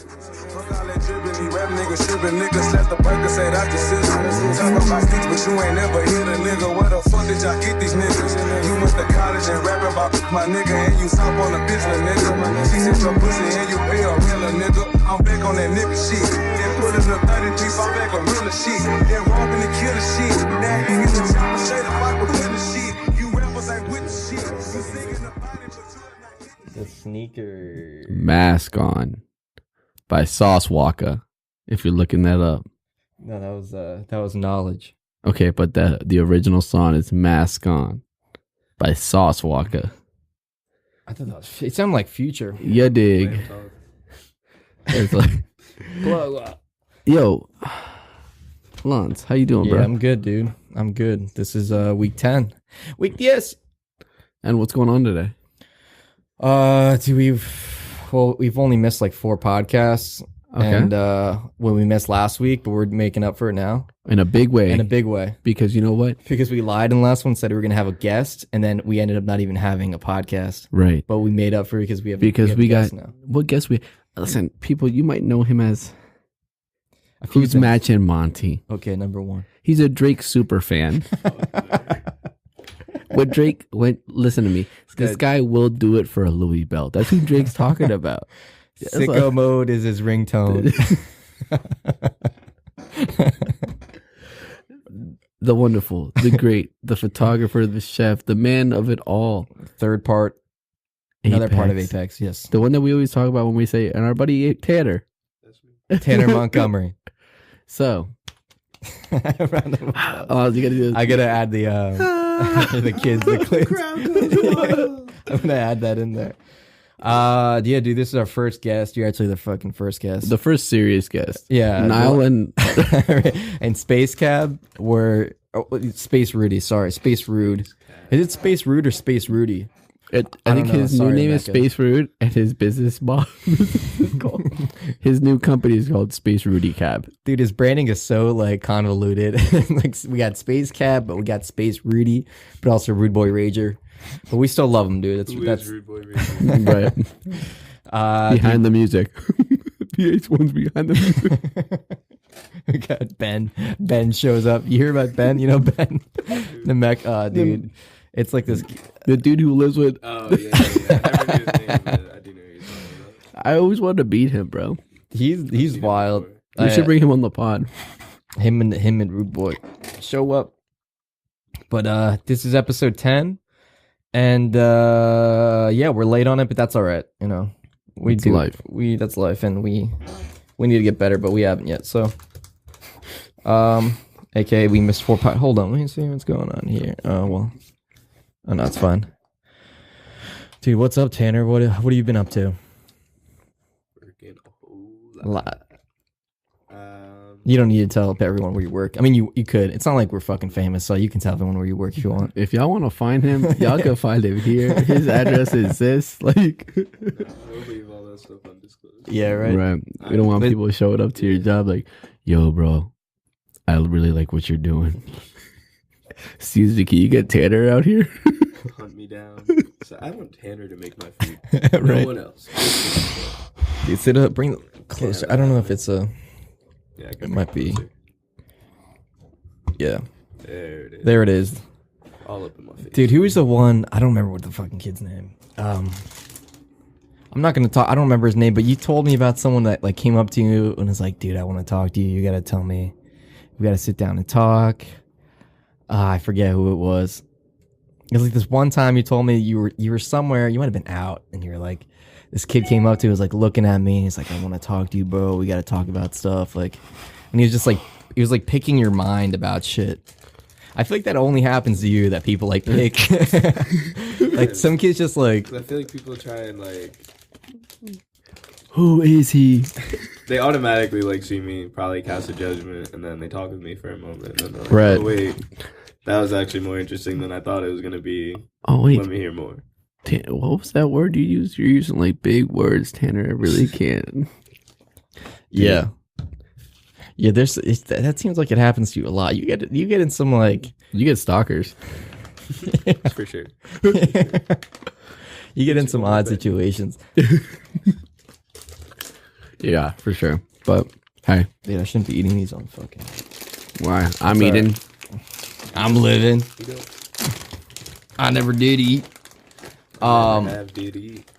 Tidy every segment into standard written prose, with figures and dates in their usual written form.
Fuck all that drippin', these rap niggas trippin', niggas slapped the burger, said I just sit. Talk about sticks, but you ain't never hit a nigga. Where the fuck did y'all get these niggas? You went to college and rap about my nigga, and you stop on the business, nigga. She said your pussy and you pay a realer, nigga. I'm back on that nigga shit. Then put in the 33, fall back a realer shit. Then robbing the killer shit. Now you get the chopper, straight up like with the shit. You rappers ain't with the shit. You singing about it, but you not getting The sneaker. Mask On by Sauce Walker, if you're looking that up. No, that was Knowledge. Okay, but the original song is Mask On by Sauce Walker. I thought that was. It sounded like Future. You dig? It's like, yo, Lance, how you doing, Yeah, bro? I'm good, dude. I'm good. This is week 10. Yes. And what's going on today? We've only missed like 4 podcasts. Okay. And when we missed last week, but we're making up for it now. In a big way. In a big way. Because you know what? Because we lied in the last one, said we were going to have a guest, and then we ended up not even having a podcast. Right. But we made up for it because we have we a got guest now. what guess we listen, people, you might know him as Who's things. Matching Monty. Okay, number 1. He's a Drake super fan. What Drake went, listen to me. This guy will do it for a Louis belt. That's who Drake's talking about. Sicko mode is his ringtone. The wonderful, the great, the photographer, the chef, the man of it all. Third part. Another part of Apex, yes. The one that we always talk about when we say, and our buddy Tanner. Tanner Montgomery. So, You gotta do I gotta add the the kids, the clips. I'm gonna add that in there. Yeah, dude, this is our first guest. You're actually the fucking first guest. the first serious guest. Yeah, Niall and and Space Cab were Space Rudy. Sorry, Space Rude. Is it Space Rude or Space Rudy? I think don't know. his Sorry, new name is Becca. Space Rude, and his business his new company is called Space Rudy Cab. Dude, his branding is so like convoluted. Like we got Space Cab, but we got Space Rudy, but also Rude Boy Rager. But we still love him, dude. That's Rude Boy Racer? Right. Behind dude, the music. PH1's behind the music. we got Ben. Ben shows up. You hear about Ben? You know Ben? The mech. Dude. It's like this. The dude who lives with. Oh, yeah. I never knew his name, but I do know who you're talking about. I always wanted to beat him, bro. He's wild. We should bring him on the pod. Him and Rude Boy show up. But this is episode 10. And yeah, we're late on it, but that's all right. You know, That's life. That's life, and we need to get better, but we haven't yet. So, aka we missed 4 pod. Hold on, let me see what's going on here. Oh well, oh no, it's fine. Dude, what's up, Tanner? What have you been up to? Working a whole A lot. lot. You don't need to tell everyone where you work. I mean, you could. It's not like we're fucking famous, so you can tell everyone where you work if you want. If y'all want to find him, y'all can find him here. His address is this. Like, We'll leave all that stuff undisclosed. Yeah, right. right. We don't want people showing up to your job like, yo, bro, I really like what you're doing. Excuse me, can you get Tanner out here? Hunt me down. So I want Tanner to make my food. Right. No one else. Dude, sit up, bring it closer. I don't know if it's a. Yeah, I It might be. closer. Yeah, There it is. there it is. All up in my face. Dude, who is the one? I don't remember what the fucking kid's name. I'm not gonna talk. I don't remember his name, but you told me about someone that like came up to you and was like, "Dude, I want to talk to you. You gotta tell me. We gotta sit down and talk." I forget who it was. It was like this one time you told me you were somewhere. You might have been out, and you were like, this kid came up to you, was like looking at me. And he's like, "I want to talk to you, bro. We gotta talk about stuff." Like, and he was just like, he was like picking your mind about shit. I feel like that only happens to you, that people like pick. Like some kids just like. 'Cause I feel like people try and like Who is he? they automatically like see me, probably cast a judgment, and then they talk with me for a moment, and then they're like, Right. "Oh wait, that was actually more interesting than I thought it was gonna be. Oh, wait. Let me hear more." What was that word you used? You're using like big words, Tanner. I really can't. Yeah. Yeah, that seems like it happens to you a lot. You get in some like You get stalkers. For sure. you get in some odd situations. Yeah, for sure. But hey, Dude, I shouldn't be eating these on fucking. why? I'm eating. I'm living. I never did eat. Have did eat.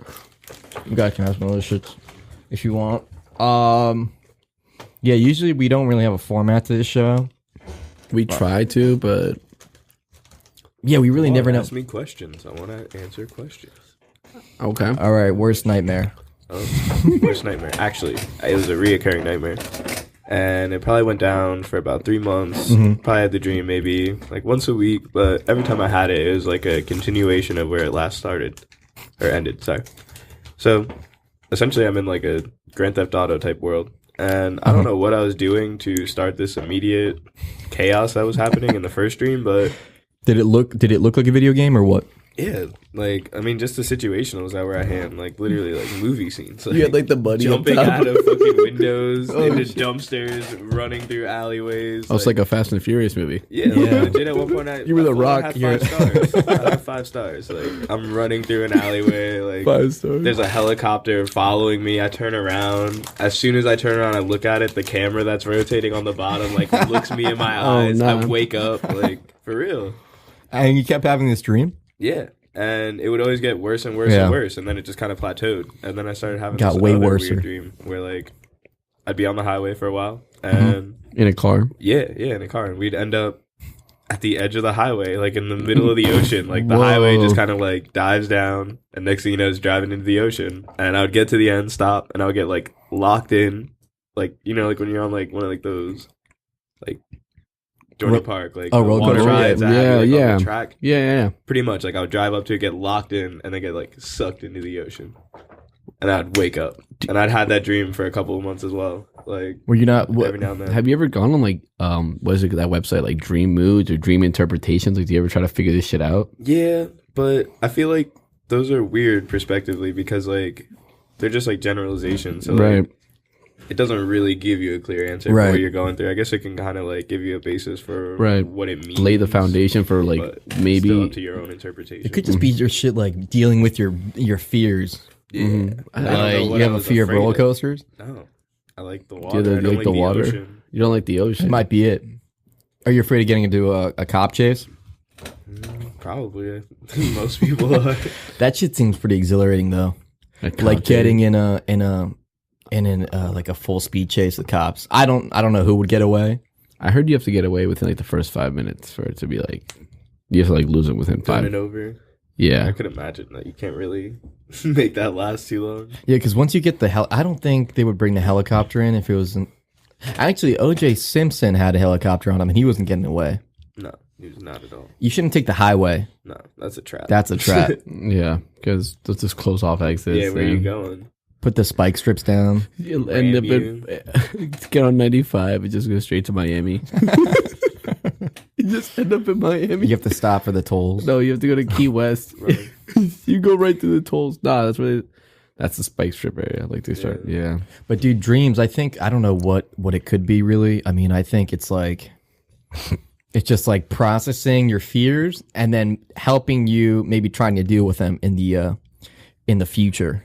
You guys can have some other shits if you want. Yeah, usually we don't really have a format to this show. We try to, but Yeah, we really never know. Ask me questions. I want to answer questions. okay. All right, worst nightmare. Worst nightmare. Actually, it was a reoccurring nightmare. And it probably went down for about 3 months. Probably had the dream maybe like once a week, but every time I had it, it was like a continuation of where it last started. Or ended, sorry. So, essentially, I'm in like a Grand Theft Auto type world. And I don't know what I was doing to start this immediate chaos that was happening in the first dream, but... Did it look like a video game or what? Yeah, like, I mean, just the situation was that where I am, like, literally, like, movie scenes. Like, You had like the buddy jumping on top. out of fucking windows, into dumpsters, running through alleyways. Oh, it's like a Fast and Furious movie. Yeah, legit at one point You were the Rock, I you're- had 5 stars. I had 5 stars. Like, I'm running through an alleyway, like, 5 stars. there's a helicopter following me. I turn around. As soon as I turn around, I look at it. The camera that's rotating on the bottom, like, looks me in my eyes. nah. I wake up, like, for real. And you kept having this dream? Yeah. And it would always get worse and worse and worse, and then it just kind of plateaued. And then I started having Got this way other worser. weird dream where, like, I'd be on the highway for a while, and In a car. yeah, in a car, and we'd end up at the edge of the highway, like in the middle of the ocean. Like the Whoa. highway just kind of like dives down, and next thing you know, it's driving into the ocean. And I would get to the end, stop, and I would get like locked in, like you know, like when you're on like one of like those, like Dorney Park, like the roller water coaster. rides, that have you, like, on the track. Yeah. Pretty much, like I would drive up to it, get locked in, and then get like sucked into the ocean, and I'd wake up, and I'd had that dream for a couple of months as well. Like Were you not? every now and then. Have you ever gone on like what is it, that website like Dream Moods or Dream Interpretations? Like, do you ever try to figure this shit out? Yeah, but I feel like those are weird prospectively because like they're just like generalizations. So Right. like, it doesn't really give you a clear answer for Right. what you're going through. I guess it can kind of like give you a basis for Right. what it means. Lay the foundation for like but still maybe. up to your own interpretation. It could just be your shit like dealing with your fears. yeah. Mhm. I don't know Like what you I have a was fear of afraid roller coasters. No, I like the Do water. you I don't like like the water? ocean. You don't like the ocean? It might be it. Are you afraid of getting into a cop chase? Probably. Most people are. That shit seems pretty exhilarating though. Like getting in like a full speed chase with cops. I don't know who would get away. I heard you have to get away within like the first 5 minutes for it to be like you have to like lose it within Done 5. it over. I Yeah. could imagine that you can't really make that last too long. Yeah, because once you get the I don't think they would bring the helicopter in if it wasn't. Actually, O.J. Simpson had a helicopter on him and he wasn't getting away. No, he was not at all. You shouldn't take the highway. No, that's a trap. That's a trap. Yeah, because let's just close off exits. yeah, where are you and- going? Put the spike strips down. You'll end up get on 95 and just go straight to Miami. You just end up in Miami. You have to stop for the tolls. No, you have to go to Key West. Right. You go right through the tolls. Nah, that's the spike strip area. Like they start. Yeah. But dude, dreams, I don't know what it could be really. I mean, I think it's like it's just like processing your fears and then helping you maybe trying to deal with them in the future.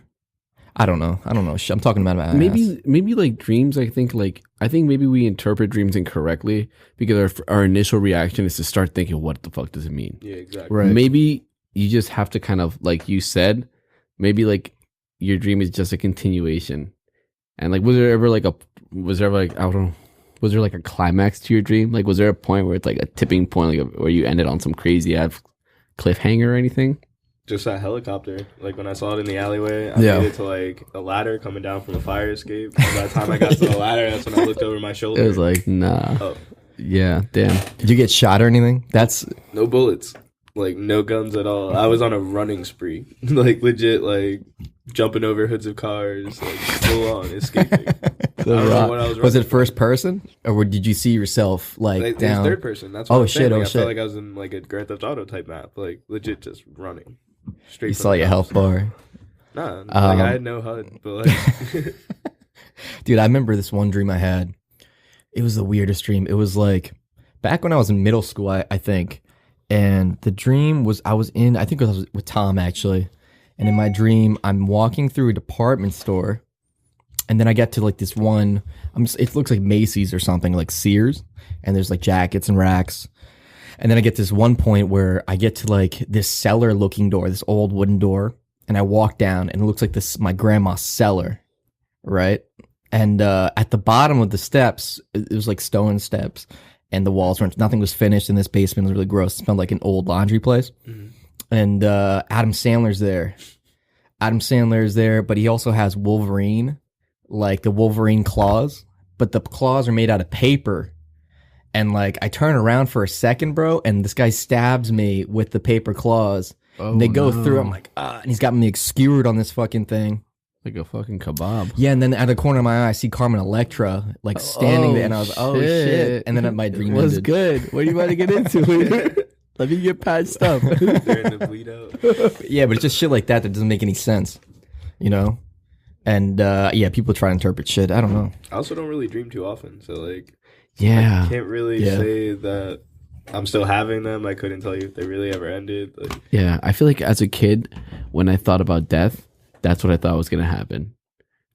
I don't know. I'm talking about my ass. Maybe like dreams. I think maybe we interpret dreams incorrectly because our initial reaction is to start thinking, what the fuck does it mean? Yeah, exactly. Right. Maybe you just have to kind of like you said. Maybe like your dream is just a continuation. And like, was there ever like I don't know. Was there like a climax to your dream? Like, was there a point where it's like a tipping point, like where you ended on some crazy ass cliffhanger or anything? Just that helicopter. Like when I saw it in the alleyway, I Yeah. made it to like a ladder coming down from a fire escape. And by the time I got to the ladder, that's when I looked over my shoulder. It was like, nah. Oh, Yeah, damn. Did you get shot or anything? That's no bullets. Like no guns at all. I was on a running spree. Like legit, like jumping over hoods of cars, like full on escaping. I don't know what I was was it running first person or did you see yourself like Like, it was down? third person. That's what Oh, I'm saying. shit, Like, oh, I shit. felt like I was in like a Grand Theft Auto type map. Like legit, just running straight. You from saw the your cops. health bar. Nah, like I had no HUD, but like Dude, I remember this one dream I had. It was the weirdest dream. It was like back when I was in middle school, I think. And the dream was I think I was with Tom actually. And in my dream, I'm walking through a department store And then I get to like this one, it looks like Macy's or something, like Sears, and there's like jackets and racks. And then I get this one point where I get to like this cellar looking door, this old wooden door, and I walk down and it looks like this my grandma's cellar, right? And at the bottom of the steps, it was like stone steps, and the walls weren't, nothing was finished, and this basement was really gross. It smelled like an old laundry place. Mm-hmm. And Adam Sandler's there. Adam Sandler is there, but he also has Wolverine, like the Wolverine claws, but the claws are made out of paper. And like I turn around for a second, bro, and this guy stabs me with the paper claws. Oh, and they go through. I'm like, and he's got me skewered on this fucking thing. Like a fucking kebab. Yeah, and then out of the corner of my eye, I see Carmen Electra like standing there, and I was, oh shit. And then my dream was ended. Good. What are you about to get into? Let me get patched up. They're in the bleed out. Yeah, but it's just shit like that doesn't make any sense, you know? And yeah, people try to interpret shit. I don't know. I also don't really dream too often, so like, yeah, I can't really say that I'm still having them. I couldn't tell you if they really ever ended. Like, yeah, I feel like as a kid, when I thought about death, that's what I thought was gonna happen.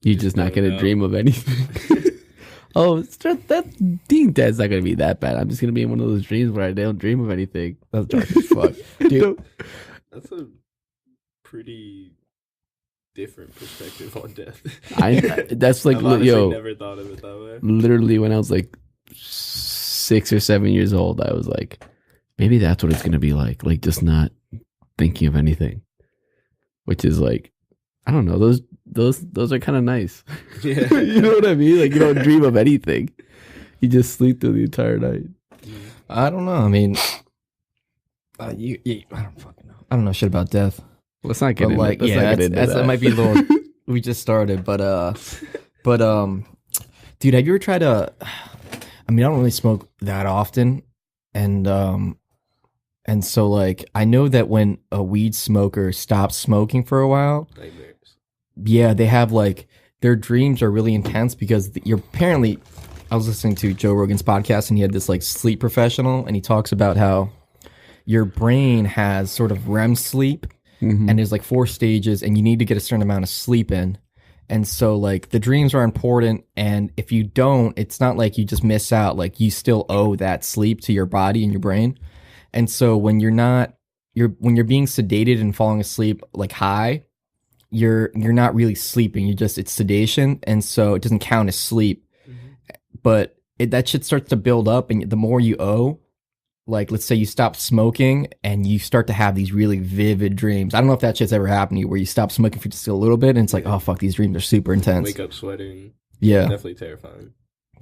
You're just not gonna dream of anything. Oh, that being dead's not gonna be that bad. I'm just gonna be in one of those dreams where I don't dream of anything. That's dark as fuck, dude. That's a pretty different perspective on death. That's like, yo, never thought of it that way. Literally, when I was like 6 or 7 years old, I was like, maybe that's what it's gonna be like just not thinking of anything, which is like, I don't know, those are kind of nice. Yeah. You know what I mean? Like, you don't dream of anything. You just sleep through the entire night. I don't know. I mean, I don't fucking know. I don't know shit about death. Let's not get into like, that might be a little. We just started, but dude, have you ever tried to? I mean, I don't really smoke that often, and so like I know that when a weed smoker stops smoking for a while, yeah, they have like their dreams are really intense because you're apparently. I was listening to Joe Rogan's podcast and he had this like sleep professional and he talks about how your brain has sort of REM sleep and there's like 4 stages and you need to get a certain amount of sleep in. And so like the dreams are important and if you don't, it's not like you just miss out. Like you still owe that sleep to your body and your brain. And so when you're being sedated and falling asleep like high, you're not really sleeping. It's sedation. And so it doesn't count as sleep. But that shit starts to build up, and the more you owe, like let's say you stop smoking and you start to have these really vivid dreams. I don't know if that shit's ever happened to you where you stop smoking for just a little bit and it's like, oh fuck, these dreams are super intense. Wake up sweating. Yeah. Definitely terrifying.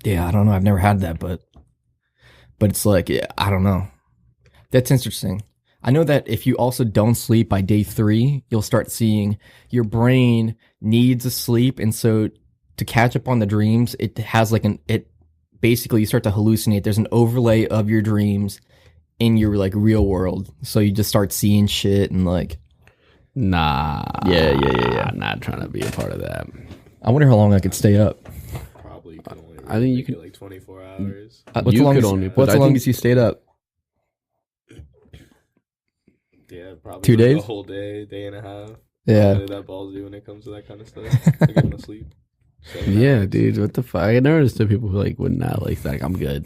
Yeah, I don't know. I've never had that, but it's like, yeah, I don't know. That's interesting. I know that if you also don't sleep by day 3, you'll start seeing your brain needs a sleep, and so to catch up on the dreams, it has like basically you start to hallucinate. There's an overlay of your dreams in your like real world. So you just start seeing shit and like. Nah. Yeah. I'm not trying to be a part of that. I wonder how long I could stay up. Probably you can only I think you could like 24 hours. What's the longest you stayed up? Yeah, probably 2 days? A whole day, day and a half. Yeah. That ballsy when it comes to that kind of stuff. I go to sleep. Yeah, dude, what the fuck? I never understood people who like would not like I'm good.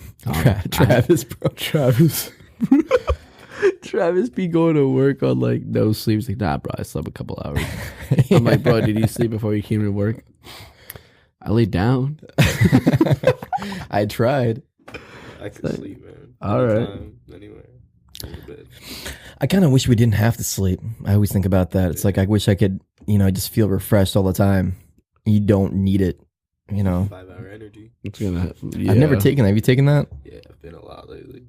Travis, bro. Travis be going to work on like no sleep. He's like, nah, bro, I slept a couple hours. Yeah. I'm like, bro, did you sleep before you came to work? I laid down. I tried. I could sleep, man. All right. Anyway, I kind of wish we didn't have to sleep. I always think about that. It's like I wish I could, just feel refreshed all the time. You don't need it, 5-hour energy. It's gonna. Yeah. I've never taken that. Have you taken that? Yeah, I've been a lot lately.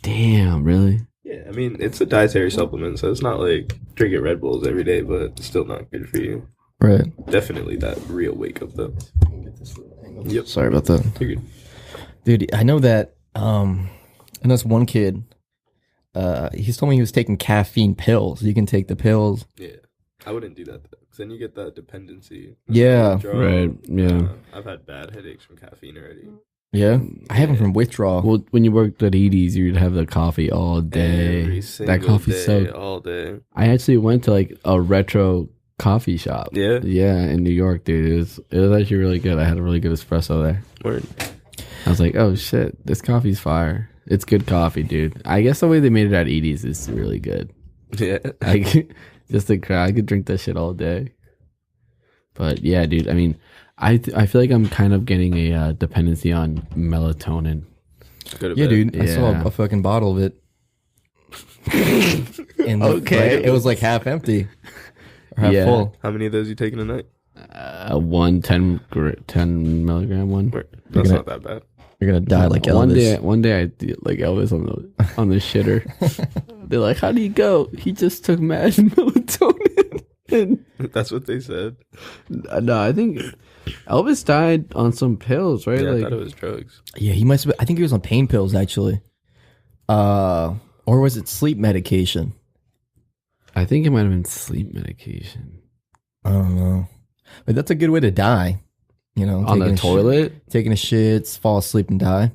Damn, really? Yeah, I mean, it's a dietary supplement, so it's not like drinking Red Bulls every day, but it's still not good for you. Right. Definitely that real wake up, though. Yep. Sorry about that. You're good. Dude, I know that, and this one kid, he's told me he was taking caffeine pills. You can take the pills. Yeah. I wouldn't do that, though, because then you get that dependency. Yeah. Right. Yeah. I've had bad headaches from caffeine already. Yeah? I have them from withdrawal. Well, when you worked at Edie's, you'd have the coffee all day. Every single that coffee's day, so all day. I actually went to like a retro coffee shop. Yeah? Yeah, in New York, dude. It was actually really good. I had a really good espresso there. Word. I was like, oh shit, this coffee's fire. It's good coffee, dude. I guess the way they made it at Edie's is really good. Yeah. Like, just a crowd. I could drink that shit all day. But yeah, dude. I mean, I feel like I'm kind of getting a dependency on melatonin. Yeah, dude. I saw Yeah. a fucking bottle of it. And Okay. like, it was like half empty or half Yeah. full. How many of those you taking a night? One 10 milligram one. Word. That's not that bad. You're gonna die like Elvis. One day I did like Elvis on the shitter. They're like, "How do you go?" He just took mad melatonin. And, That's what they said. no, I think Elvis died on some pills, right? Yeah, I like, thought it was drugs. Yeah, he must have. I think he was on pain pills actually. Or was it sleep medication? I think it might have been sleep medication. I don't know. But that's a good way to die. You know, On the taking a toilet? taking a shit, fall asleep and die.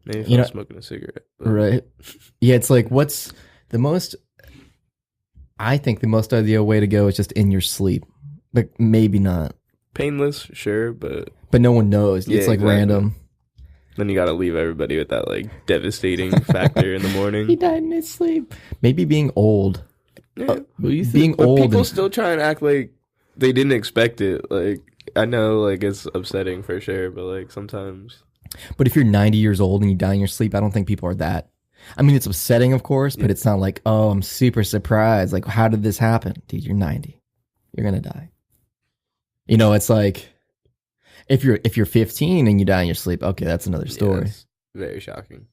Maybe if You I know- was smoking a cigarette. But Right. Yeah, it's like what's the most I think the most ideal way to go is just in your sleep. But maybe not. painless, sure, but But no one knows. Yeah, It's like exactly. random. then you got to leave everybody with that like devastating factor in the He morning. died in his sleep. Maybe being old. Yeah. Who you Being But old people and, still try and act like they didn't expect it. Like I know, like it's upsetting for sure, but like sometimes, but if you're 90 years old and you die in your sleep, I don't think people are that. I mean, it's upsetting, of course, but it's not like, oh, I'm super surprised. Like, how did this happen? Dude, you're 90. You're gonna die. You know, it's like if you're 15 and you die in your sleep, okay, that's another story. yeah, it's very shocking.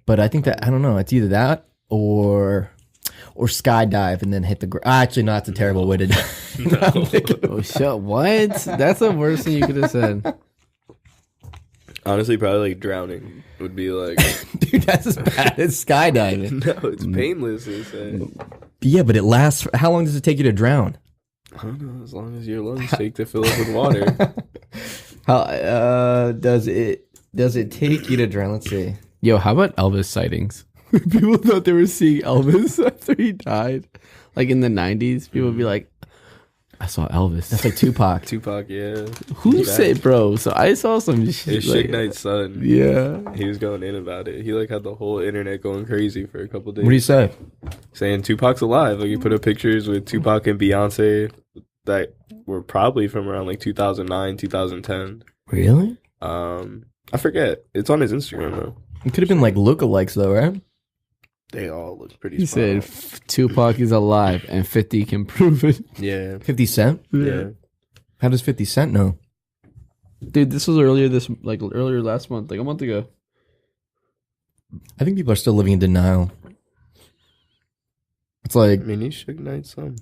But I think that I don't know. It's either that or skydive and then hit the ground. Actually, no, that's a terrible way to die. Oh shit! What? That's the worst thing you could have said. Honestly, probably like drowning would be like Dude, that's as bad as skydiving. no, it's painless. They say. Yeah, but it lasts. How long does it take you to drown? I don't know, as long as your lungs take to fill up with water. How does it take you to drown? Let's see. Yo, how about Elvis sightings? People thought they were seeing Elvis after he died. Like in the 90s, people would be like, I saw Elvis. That's like Tupac. Tupac, yeah. Who Yeah. said, bro? So I saw some shit. It's like, Suge Knight's son. yeah. He was going in about it. He like had the whole internet going crazy for a couple days. What do you say? Saying Tupac's alive. Like he put up pictures with Tupac and Beyonce that were probably from around like 2009, 2010. Really? I forget. It's on his Instagram though. It could have been like lookalikes though, right? They all look pretty. He spot said on. Tupac is alive and 50 can prove it. "Yeah, 50 Cent? yeah." How does 50 Cent know? Dude, this was earlier last month, like a month ago. I think people are still living in denial. It's I like, mean, he's Suge Knight's son.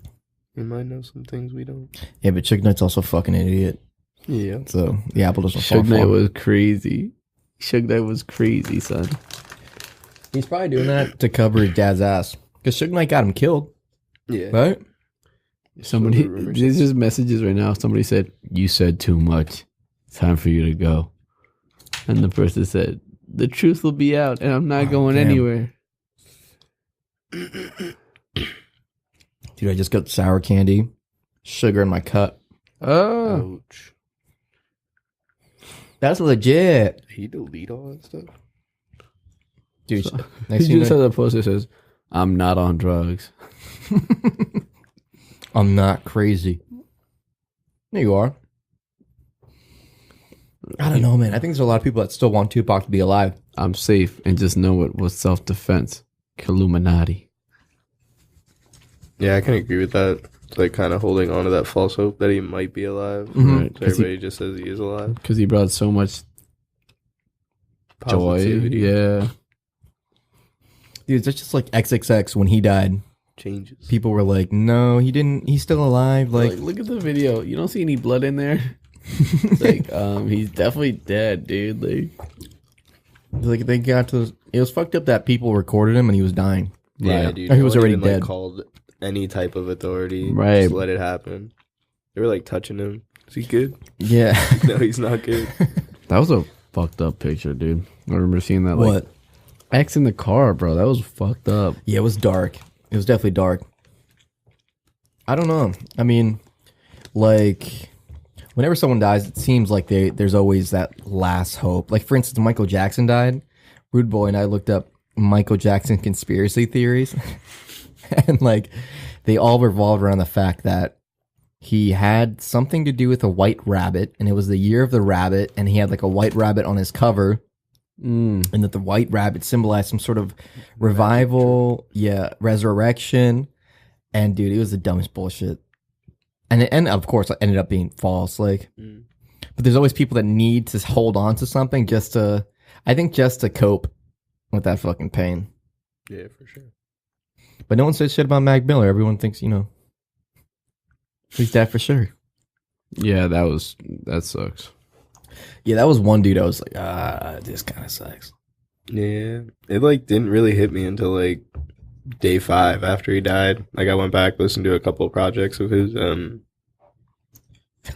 He might know some things we don't. yeah, but Suge Knight's also a fucking idiot. Yeah. So the apple doesn't fall Suge Knight far. was crazy. Suge Knight was crazy, son. He's probably doing that to cover his dad's ass. Because Suge Knight got him killed, Yeah. right? Somebody, So the rumors- there's just messages right now. Somebody said, "You said too much. Time for you to go." And the person said, "The truth will be out, and I'm not going damn. anywhere." Dude, I just got sour candy, sugar in my cup. Oh, Ouch. That's legit. Did he delete all that stuff? Dude, So- next he thing just you know, has a post that says, "I'm not on drugs." I'm not crazy. There you are. I don't know, man. I think there's a lot of people that still want Tupac to be alive. I'm safe and just know it was self-defense. Illuminati. Yeah, I can agree with that. Like, kind of holding on to that false hope that he might be alive. Mhm. Right. So everybody just says he is alive. Because he brought so much joy. Positivity Yeah. Dude, it's just like XXX when he died. changes. People were like, no, he didn't. He's still alive. Like, look at the video. You don't see any blood in there. It's like, he's definitely dead, dude. Like they got to. It was fucked up that people recorded him and he was dying. Yeah, Right. dude. Or he no was one already even, dead. Like, called any type of authority. Right. Just let it happen. They were like touching him. Is he good? Yeah. No, he's not good. That was a fucked up picture, dude. I remember seeing that. Like, What? X in the car, bro. That was fucked up. Yeah, it was dark. It was definitely dark. I don't know. I mean, like, whenever someone dies, it seems like there's always that last hope. Like, for instance, Michael Jackson died. Rude Boy and I looked up Michael Jackson conspiracy theories. And, like, they all revolved around the fact that he had something to do with a white rabbit, and it was the year of the rabbit, and he had, like, a white rabbit on his cover. And that the white rabbit symbolized some sort of revival, resurrection. And, dude, it was the dumbest bullshit. And of course, it ended up being false. Like, but there's always people that need to hold on to something just to cope with that fucking pain. Yeah, for sure. But no one said shit about Mac Miller. Everyone thinks, he's dead for sure. Yeah, that sucks. Yeah, that was one dude I was like, this kind of sucks. Yeah, it like didn't really hit me until like day 5 after he died. Like I went back, listened to a couple of projects of his.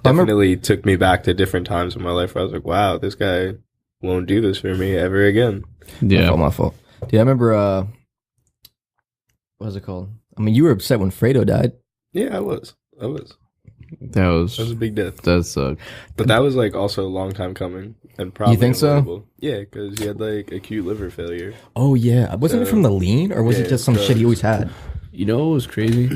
Definitely took me back to different times in my life where I was like, wow, this guy won't do this for me ever again. Yeah, my fault. Dude, I remember. What was it called? I mean, you were upset when Fredo died. Yeah, I was. That was a big death. That sucked. But that was like also a long time coming, and probably you think unavoidable. so? Yeah, because he had like acute liver failure. Oh yeah, wasn't it from the lean, or was it just some shit he always had? You know what was crazy?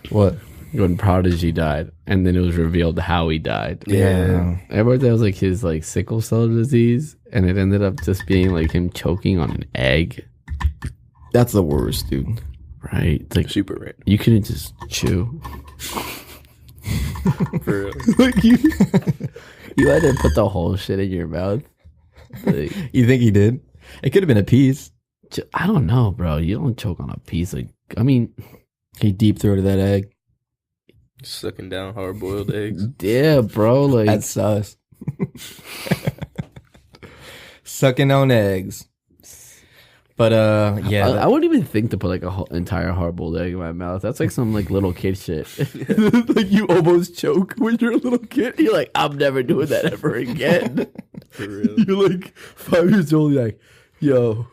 What? When Prodigy died, and then it was revealed how he died. Yeah. Everybody thought it was like his like sickle cell disease, and it ended up just being like him choking on an egg. That's the worst, dude. Right? It's like Super random. you couldn't just chew. For real. Like you had to put the whole shit in your mouth. Like, You think he did? It could have been a piece. I don't know, bro. You don't choke on a piece. Like, I mean, He deep throated that egg. Sucking down hard boiled eggs. yeah, bro. Like, That's sus. Sucking on eggs. But yeah, I wouldn't even think to put like a whole entire hard-boiled egg in my mouth. That's like some like little kid shit. Like you almost choke when you're a little kid. You're like, I'm never doing that ever again. For real. You're like 5 years old. You're like, yo,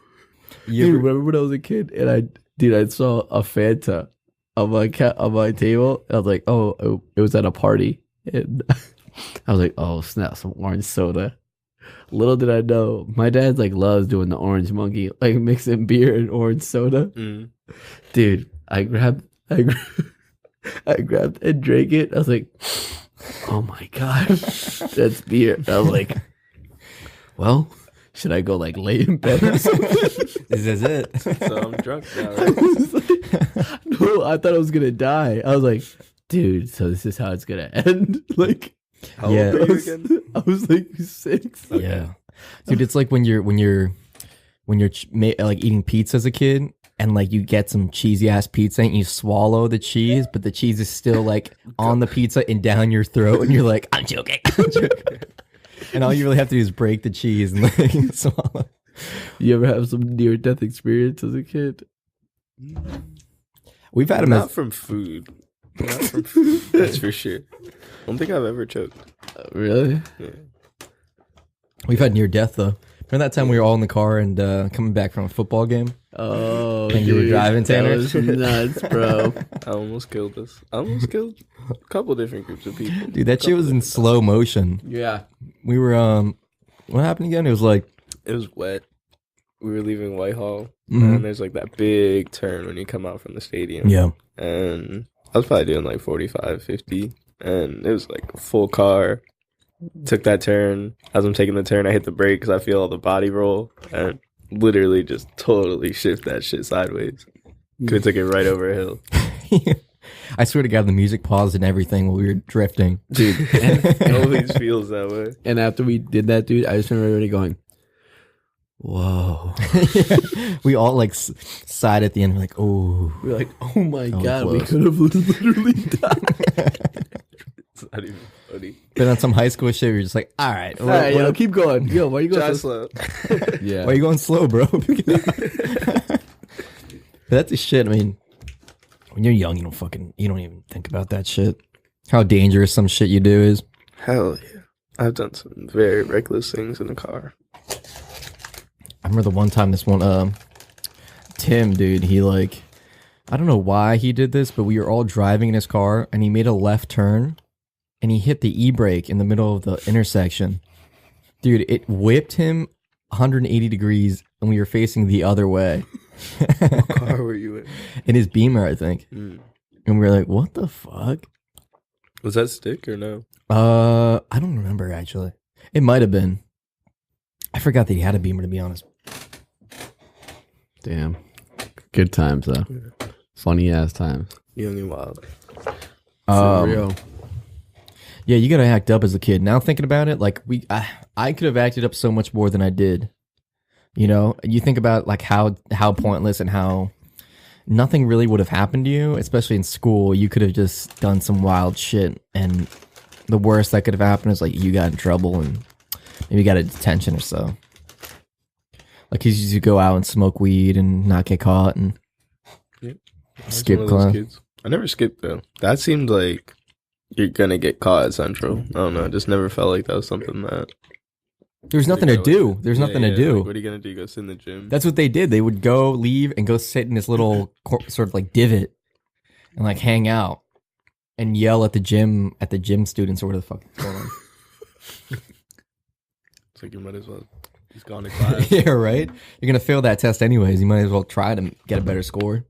dude, remember when I was a kid and I saw a Fanta on my table. I was like, oh, it was at a party, and I was like, oh snap, some orange soda. Little did I know, my dad like loves doing the orange monkey, like mixing beer and orange soda. Dude, I grabbed and drank it. I was like, oh my god, that's beer. I was like, well, should I go like lay in bed or something? this is it. So I'm drunk now, right? No, I thought I was gonna die. I was like, dude, so this is how it's gonna end. Like, How old are you again? I was like 6. Yeah, dude, it's like when you're like eating pizza as a kid, and like you get some cheesy ass pizza and you swallow the cheese, but the cheese is still like on the pizza and down your throat, and you're like, I'm joking. And all you really have to do is break the cheese and like swallow. You ever have some near death experience as a kid? We've had them Not from food. Not from food. That's for sure. I don't think I've ever choked. Really? Yeah. We've had near death though. Remember that time we were all in the car and coming back from a football game? Oh, And you were driving, Tanner? That was nuts, bro. I almost killed us. I almost killed a couple different groups of people. Dude, that shit was in slow motion. Yeah. We were what happened again? It was like It was wet. We were leaving Whitehall, Mhm. and there's like that big turn when you come out from the stadium. yeah. And I was probably doing like 45, 50, and it was like a full car. Took that turn. As I'm taking the turn, I hit the brake because I feel all the body roll, and literally just totally shift that shit sideways. Could have took it right over a hill. I swear to God, the music paused and everything while we were drifting. Dude. It always feels that way. And after we did that, dude, I just remember everybody going, whoa. Yeah. We all like sighed at the end. We're like, oh. We're like, oh my was god, we close. could have literally died. It's not even funny. But on some high school shit, we were just like, all right. All right, yo, keep going. Yo, why are you going Drive so slow. Yeah. Why are you going slow, bro? But that's the shit. I mean, when you're young, you don't even think about that shit. How dangerous some shit you do is. Hell yeah. I've done some very reckless things in the car. I remember the one time this one, Tim, dude, he like I don't know why he did this, but we were all driving in his car, and he made a left turn, and he hit the e-brake in the middle of the intersection. Dude, it whipped him 180 degrees, and we were facing the other way. What car were you in? In his Beamer, I think. And we were like, what the fuck? Was that stick or no? I don't remember, actually. It might have been. I forgot that he had a Beamer, to be honest. Damn. Good times, though. Funny ass times. Young and wild. For real. Yeah, you gotta act up as a kid. Now thinking about it, like I could have acted up so much more than I did. You know, you think about like how pointless and how nothing really would have happened to you, especially in school. You could have just done some wild shit, and the worst that could have happened is like you got in trouble and maybe got a detention or so. Like he used to go out and smoke weed and not get caught and skip class. I never skipped though. That seemed like you're gonna get caught at Central. I don't know. I just never felt like that was something that. There's nothing to do. There's nothing to do. Like, what are you gonna do? Go sit in the gym? That's what they did. They would go leave and go sit in this little sort of like divot and like hang out and yell at the gym students or whatever the fuck is going on. It's like you might as well. He's gone to class. Yeah, right. You're gonna fail that test anyways. You might as well try to get a better score.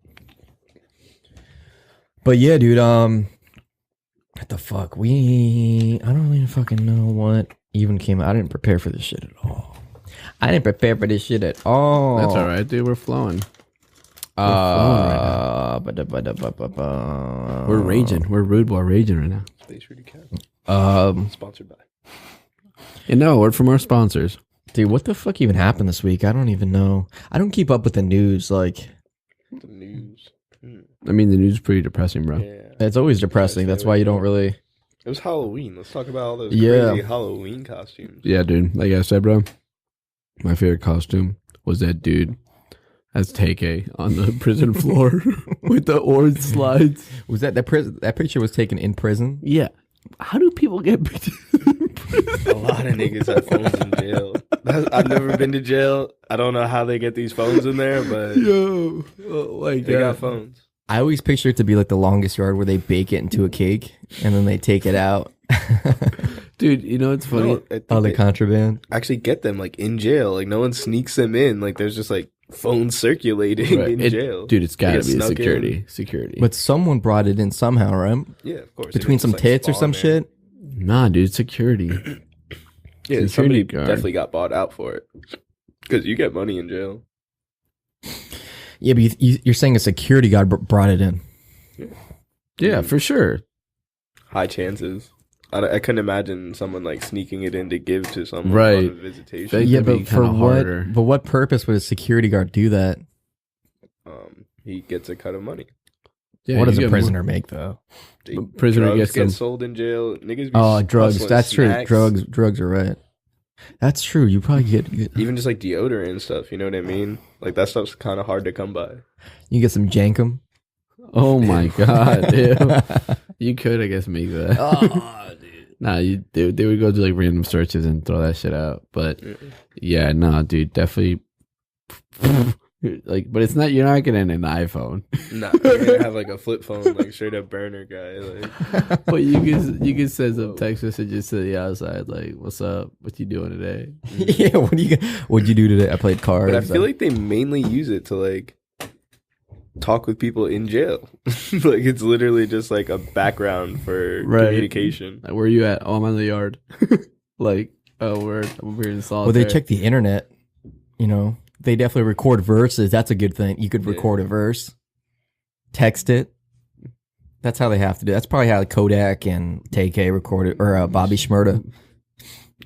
But yeah, dude. What the fuck? I don't even fucking know what even came out. I didn't prepare for this shit at all. That's all right, dude. We're flowing. We're raging. We're Rude Boy raging right now. Space Rudy Cat. Sponsored by. And no, word from our sponsors. Dude, what the fuck even happened this week? I don't even know. I don't keep up with the news. Like the news. I mean, the news is pretty depressing, bro. Yeah. It's always depressing. That's why you don't really. It was Halloween. Let's talk about all those crazy Halloween costumes. Yeah, dude. Like I said, bro, my favorite costume was that dude as Take on the prison floor with the orange slides. Was that picture was taken in prison? Yeah. How do people get pictures in prison? A lot of niggas have phones in jail. I've never been to jail. I don't know how they get these phones in there, but yo, oh my God. They got phones. I always picture it to be like the Longest Yard where they bake it into a cake and then they take it out. Dude, you know what's funny? No, the contraband. Actually get them like in jail. Like no one sneaks them in. Like there's just like phones circulating in jail. Dude, it's gotta be security. But someone brought it in somehow, right? Yeah, of course. Between some tits or some shit? Nah, dude, security. Yeah, somebody definitely got bought out for it. Because you get money in jail. Yeah, but you're saying a security guard brought it in. Yeah, for sure. High chances. I couldn't imagine someone like sneaking it in to give to someone right. on a visitation. Yeah, but for what? But what purpose would a security guard do that? He gets a cut of money. Yeah, what does a prisoner make though? Prisoner get sold in jail. Niggas be drugs. That's snacks. True. Drugs are right. That's true. You probably get even just like deodorant and stuff. You know what I mean? Like that stuff's kind of hard to come by. You get some Jankum. Oh my God, dude! You could, I guess, make that. Oh, dude. Nah, they would go do like random searches and throw that shit out. But yeah, nah, dude, definitely. Like, but it's not. You're not getting an iPhone. Nah, you're gonna have like a flip phone, like straight up burner guy. Like, but you can send some text messages to the outside, like, "What's up? What you doing today?" Yeah, what'd you do today? I played cards. But I feel like they mainly use it to like talk with people in jail. Like it's literally just like a background for communication. Like, where are you at? Oh, I'm on the yard. Like, oh, I'm here in solitary. Well, they check the internet. You know. They definitely record verses. That's a good thing. You could record a verse, text it. That's how they have to do it. That's probably how Kodak and Take recorded, or Bobby Shmurda.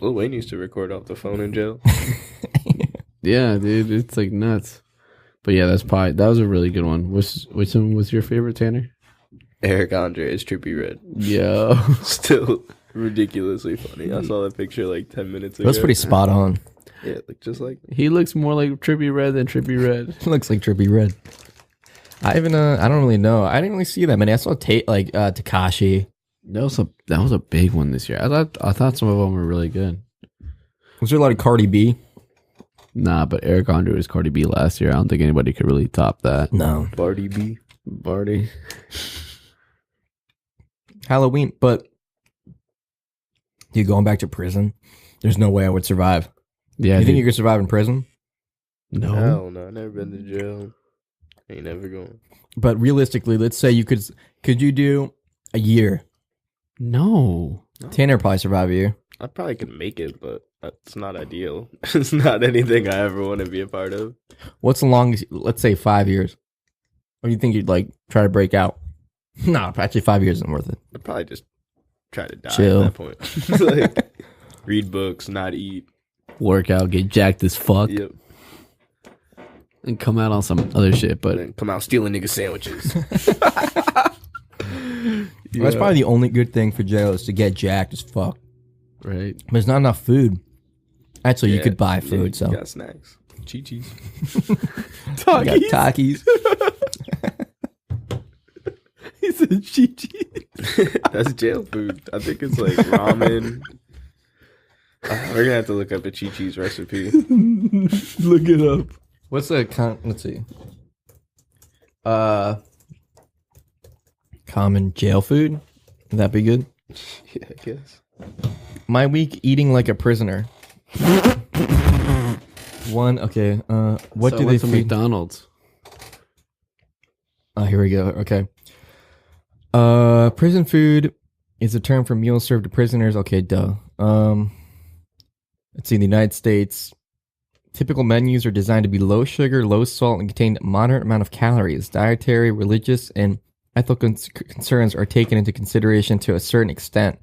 Lil Wayne used to record off the phone in jail. Yeah, dude, it's like nuts. But yeah, that was a really good one. Which one was your favorite, Tanner? Eric Andre is Trippy Red. Yeah. Still ridiculously funny. I saw that picture like 10 minutes ago. That's pretty spot on. Yeah, like just like he looks more like Trippy Red than Trippy Red. Looks like Trippy Red. I don't really know. I didn't really see that many. I saw Tekashi. That was a big one this year. I thought some of them were really good. Was there a lot of Cardi B? Nah, but Eric Andre was Cardi B last year. I don't think anybody could really top that. No. Barty B. Barty. Halloween, but you going back to prison? There's no way I would survive. Yeah, You think you could survive in prison? No. Hell no, I've never been to jail. Ain't never going. But realistically, let's say you could you do a year? No. Tanner probably survive a year. I probably could make it, but it's not ideal. It's not anything I ever want to be a part of. What's the longest? Let's say 5 years. Or do you think you'd like try to break out? No, actually 5 years isn't worth it. I'd probably just try to die Chill. at that point. Like, read books, not eat. Work out, get jacked as fuck, Yep. and come out on some other shit. But Then come out stealing nigga sandwiches. That's probably the only good thing for jail is to get jacked as fuck. right. But there's not enough food. Actually, you Yeah, could buy yeah, food, so. You got snacks. Chi-chis. I got Takis. He said Chi-Chi. That's jail food. I think it's like ramen. We're gonna have to look up a Chi-Chi's recipe. Look it up. What's the let's see. Common jail food? Would that be good? Yeah, I guess. My week eating like a prisoner. Okay. What do they feed? feed? McDonald's. Oh, here we go. Okay. Prison food is a term for meals served to prisoners. Okay, duh. Let's see. In the United States, typical menus are designed to be low sugar, low salt, and contain a moderate amount of calories. Dietary, religious, and ethical concerns are taken into consideration to a certain extent.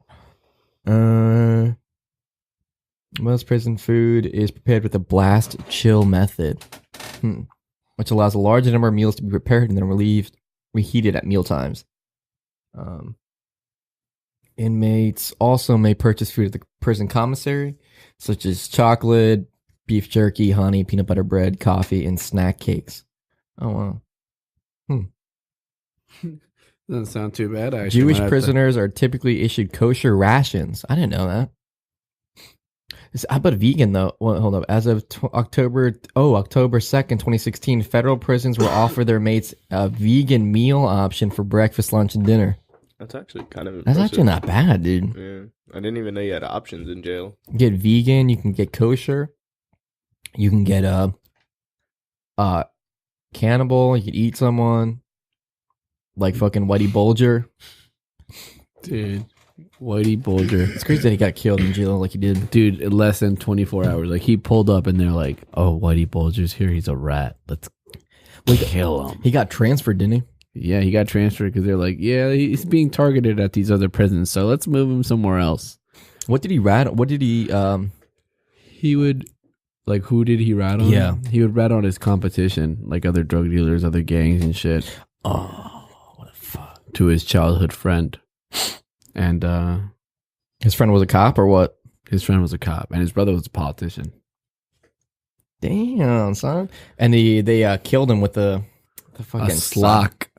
Most prison food is prepared with a blast chill method, which allows a large number of meals to be prepared and then reheated at meal times. Inmates also may purchase food at the prison commissary, such as chocolate, beef jerky, honey, peanut butter bread, coffee, and snack cakes. Oh, wow. Doesn't sound too bad, actually. Jewish prisoners are typically issued kosher rations. I didn't know that. How about vegan, though? Well, hold up. As of October 2nd, 2016, federal prisons will offer their mates a vegan meal option for breakfast, lunch, and dinner. That's actually kind of That's impressive. actually not bad, dude. Yeah. I didn't even know you had options in jail. You get vegan, you can get kosher, you can get cannibal, you can eat someone, like fucking Whitey Bulger. Dude, Whitey Bulger. It's crazy that he got killed in jail like he did. Dude, in less than 24 hours. Like, he pulled up and they're like, oh, Whitey Bulger's here. He's a rat. Let's kill him. He got transferred, didn't he? Yeah, he got transferred because they're like, yeah, he's being targeted at these other prisons, so let's move him somewhere else. What did he rat? What did he? He would, like, who did he rat on? Yeah. He would rat on his competition, like other drug dealers, other gangs and shit. Oh, what a fuck! To his childhood friend. And His friend was a cop or what? his friend was a cop, and his brother was a politician. Damn, son. And they killed him with the fucking A sock.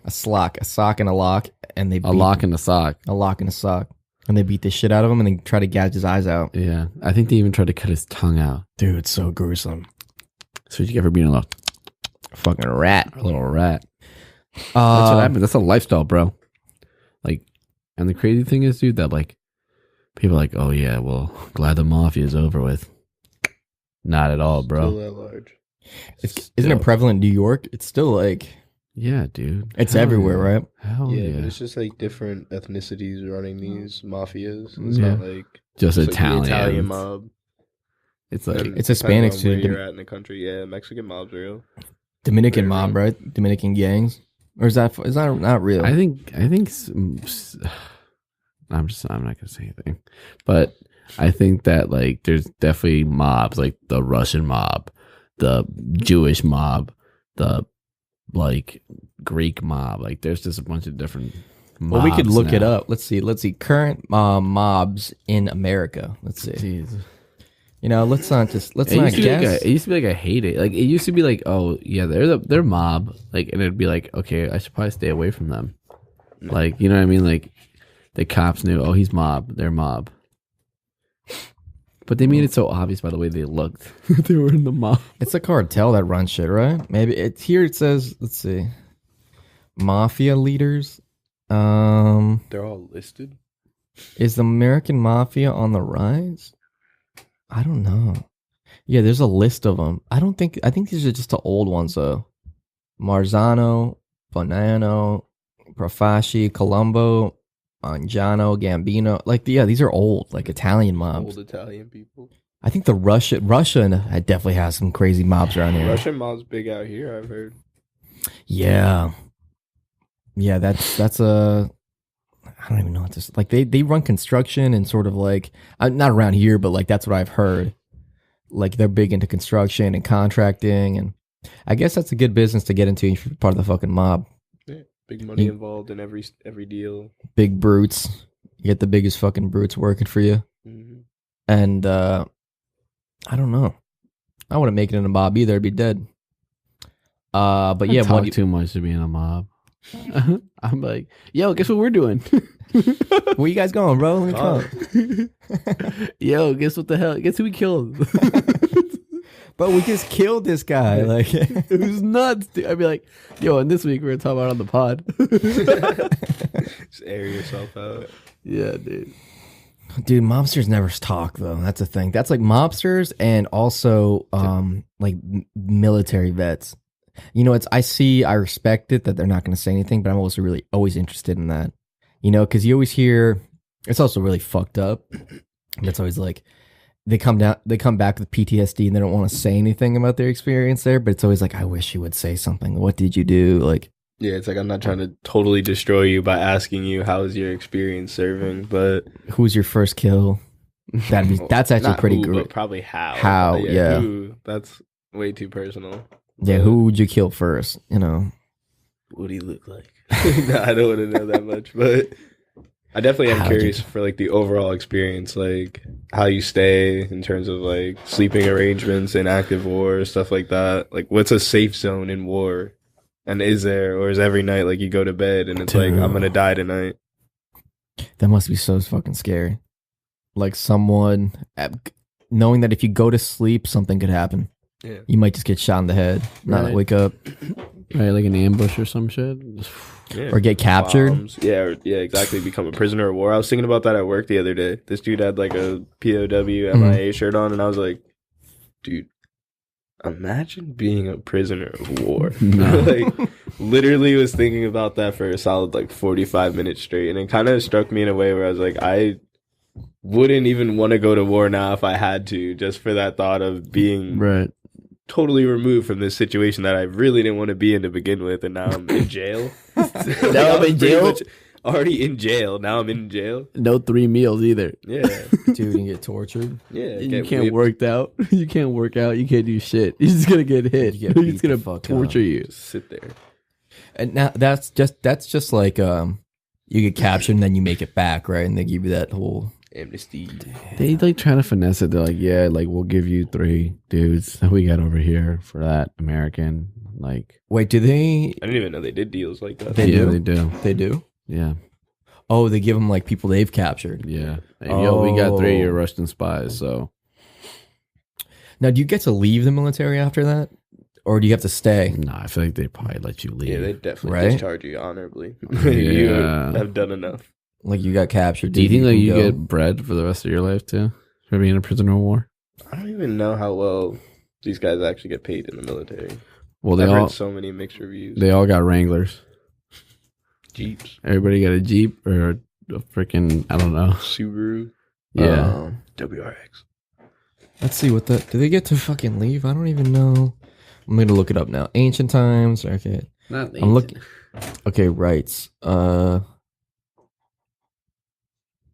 a sock and a lock, and they A lock and a sock. a lock and a sock, and they beat the shit out of him, and they try to gouge his eyes out. Yeah. I think they even tried to cut his tongue out. Dude, it's so gruesome. So you get for being a little Fucking rat. rat. That's what happened. That's a lifestyle, bro. Like, and the crazy thing is, dude, that like people are like, oh yeah, well, glad the mafia is over with. Not at all, bro. Still that large. Isn't it prevalent in New York? It's still like Yeah, dude. it's Hell everywhere, yeah. right? Hell Yeah, yeah. but it's just like different ethnicities running these mafias. It's Yeah. not like Just it's like the Italians. Italian mob. It's like And It's depending Hispanics on too. Where you're at in the country, yeah, Mexican mob's real. Dominican Very mob, real. right? Dominican gangs, or is that not real? I think I'm not gonna say anything, but I think that like there's definitely mobs, like the Russian mob, the Jewish mob, the like Greek mob. Like there's just a bunch of different mobs. Well, we could look it now. up. Let's see. Current mobs in America. Let's see. Jeez. Let's not guess. It used to be like I hate it. Like it used to be like, oh yeah, they're mob. Like, and it'd be like, okay, I should probably stay away from them. Like, you know what I mean? Like the cops knew, oh, he's mob. They're mob. But they made it so obvious by the way they looked. They were in the mob. It's a cartel that runs shit, right? Maybe here it says. Let's see. mafia leaders. They're all listed. Is the American mafia on the rise? I don't know. Yeah, there's a list of them. I think these are just the old ones though. Marzano, Bonanno, Profaci, Colombo, Angiano, Gambino. Like, these are old, like Italian mobs. Old Italian people. I think Russia definitely has some crazy mobs around here. Russian mob's big out here, I've heard. Yeah. Yeah, that's a... I don't even know what this... Like, they run construction and sort of like... not around here, but like that's what I've heard. Like, they're big into construction and contracting, and I guess that's a good business to get into if you're part of the fucking mob. Yeah, big money involved in every deal. Big brutes. You get the biggest fucking brutes working for you. Mm-hmm. And I don't know. I wouldn't make it in a mob either. I'd be dead. But yeah, talk too much to be in a mob. I'm like, yo, guess what we're doing? Where you guys going, bro? Let me come. Yo, guess what the hell? Guess who we killed? But we just killed this guy. Like, it was nuts, dude. I'd be like, yo, and this week we were talking about it on the pod. Just air yourself out. Yeah, dude. Dude, mobsters never talk though. That's the thing. That's like mobsters and also like military vets. You know, I respect it that they're not going to say anything, but I'm also always interested in that. You know, because you always hear, it's also really fucked up. It's always like they come back with PTSD and they don't want to say anything about their experience there, but it's always like, I wish you would say something. What did you do? Like, yeah, it's like I'm not trying to totally destroy you by asking you how was your experience serving, but who's your first kill? That's actually pretty great. But probably how. How, yeah. Who, that's way too personal. Yeah, who would you kill first? You know, what do he look like? No, I don't want to know that much, but I definitely am curious for like the overall experience, like how you stay in terms of like sleeping arrangements in active war, stuff like that. Like, what's a safe zone in war? And is there, or is every night like you go to bed and it's like, I'm gonna die tonight? That must be so fucking scary. Like someone knowing that if you go to sleep, something could happen. Yeah. You might just get shot in the head, not wake up. Right, like an ambush or some shit. Yeah. Or get captured. Bombs. Yeah, exactly. Become a prisoner of war. I was thinking about that at work the other day. This dude had like a POW MIA shirt on, and I was like, dude, imagine being a prisoner of war. No. Like, literally was thinking about that for a solid like 45 minutes straight, and it kind of struck me in a way where I was like, I wouldn't even want to go to war now if I had to, just for that thought of being totally removed from this situation that I really didn't want to be in to begin with, and now I'm in jail. Now I'm in jail? Already in jail. Now I'm in jail. No 3 meals either. Yeah. Dude, you get tortured. Yeah. You can't work out. You can't work out. You can't do shit. You're just going to get hit. He's going to torture you. Just sit there. And now that's just like you get captured and then you make it back, right? And they give you that whole amnesty. They like trying to finesse it. They're like, yeah, like we'll give you 3 dudes that we got over here for that American. Like, wait, do they? I didn't even know they did deals like that. They do. They do. Yeah. Oh, they give them like people they've captured. Yeah. Hey, yo, we got 3 of your Russian spies. So now, do you get to leave the military after that, or do you have to stay? No, I feel like they probably let you leave. Yeah, they definitely discharge you honorably. You have done enough. Like, you got captured. Do you think like you get bread for the rest of your life too for being a prisoner of war? I don't even know how well these guys actually get paid in the military. Well, I've heard so many mixed reviews. They all got Wranglers. Jeeps. Everybody got a Jeep or a freaking, I don't know. Subaru. Yeah. WRX. Let's see what do they get to fucking leave? I don't even know. I'm going to look it up now. Ancient times. Okay. Not ancient. I'm looking. Okay, rights.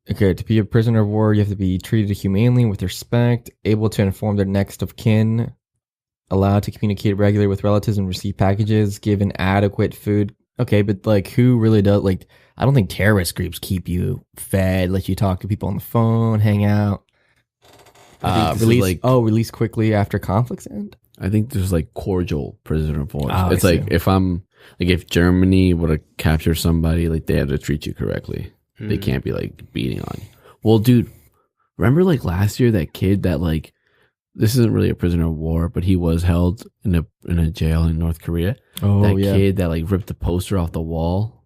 Okay, to be a prisoner of war, you have to be treated humanely, with respect, able to inform their next of kin, allowed to communicate regularly with relatives and receive packages, given adequate food. Okay, but like, who really does? Like, I don't think terrorist groups keep you fed, let you talk to people on the phone, hang out. Release quickly after conflicts end. I think there's like cordial prisoner of war. Oh, it's like if Germany were to capture somebody, like they have to treat you correctly. They can't be like beating on you. Well, dude, remember like last year that kid that like this isn't really a prisoner of war, but he was held in a jail in North Korea. Oh, that yeah. kid that like ripped the poster off the wall.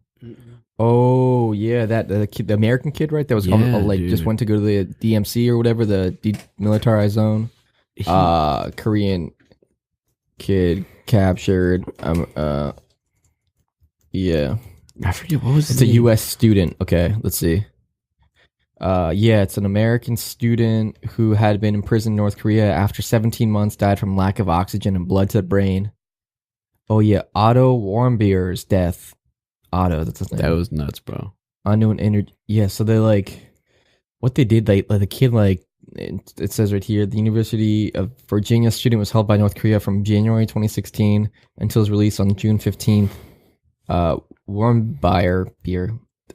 Oh yeah, that the kid, the American kid, right? That was like dude. just went to go to the DMC or whatever, the demilitarized zone. Korean kid captured. Yeah, I forget what was it's a U.S. student. Okay, let's see. Yeah, it's an American student who had been imprisoned in North Korea after 17 months, died from lack of oxygen and blood to the brain. Oh yeah, Otto Warmbier's death. Otto, that's his name. That was nuts, bro. Unknown energy. Yeah, so they like what they did. Like the kid, like it says right here, the University of Virginia student was held by North Korea from January 2016 until his release on June 15th. Warmbier,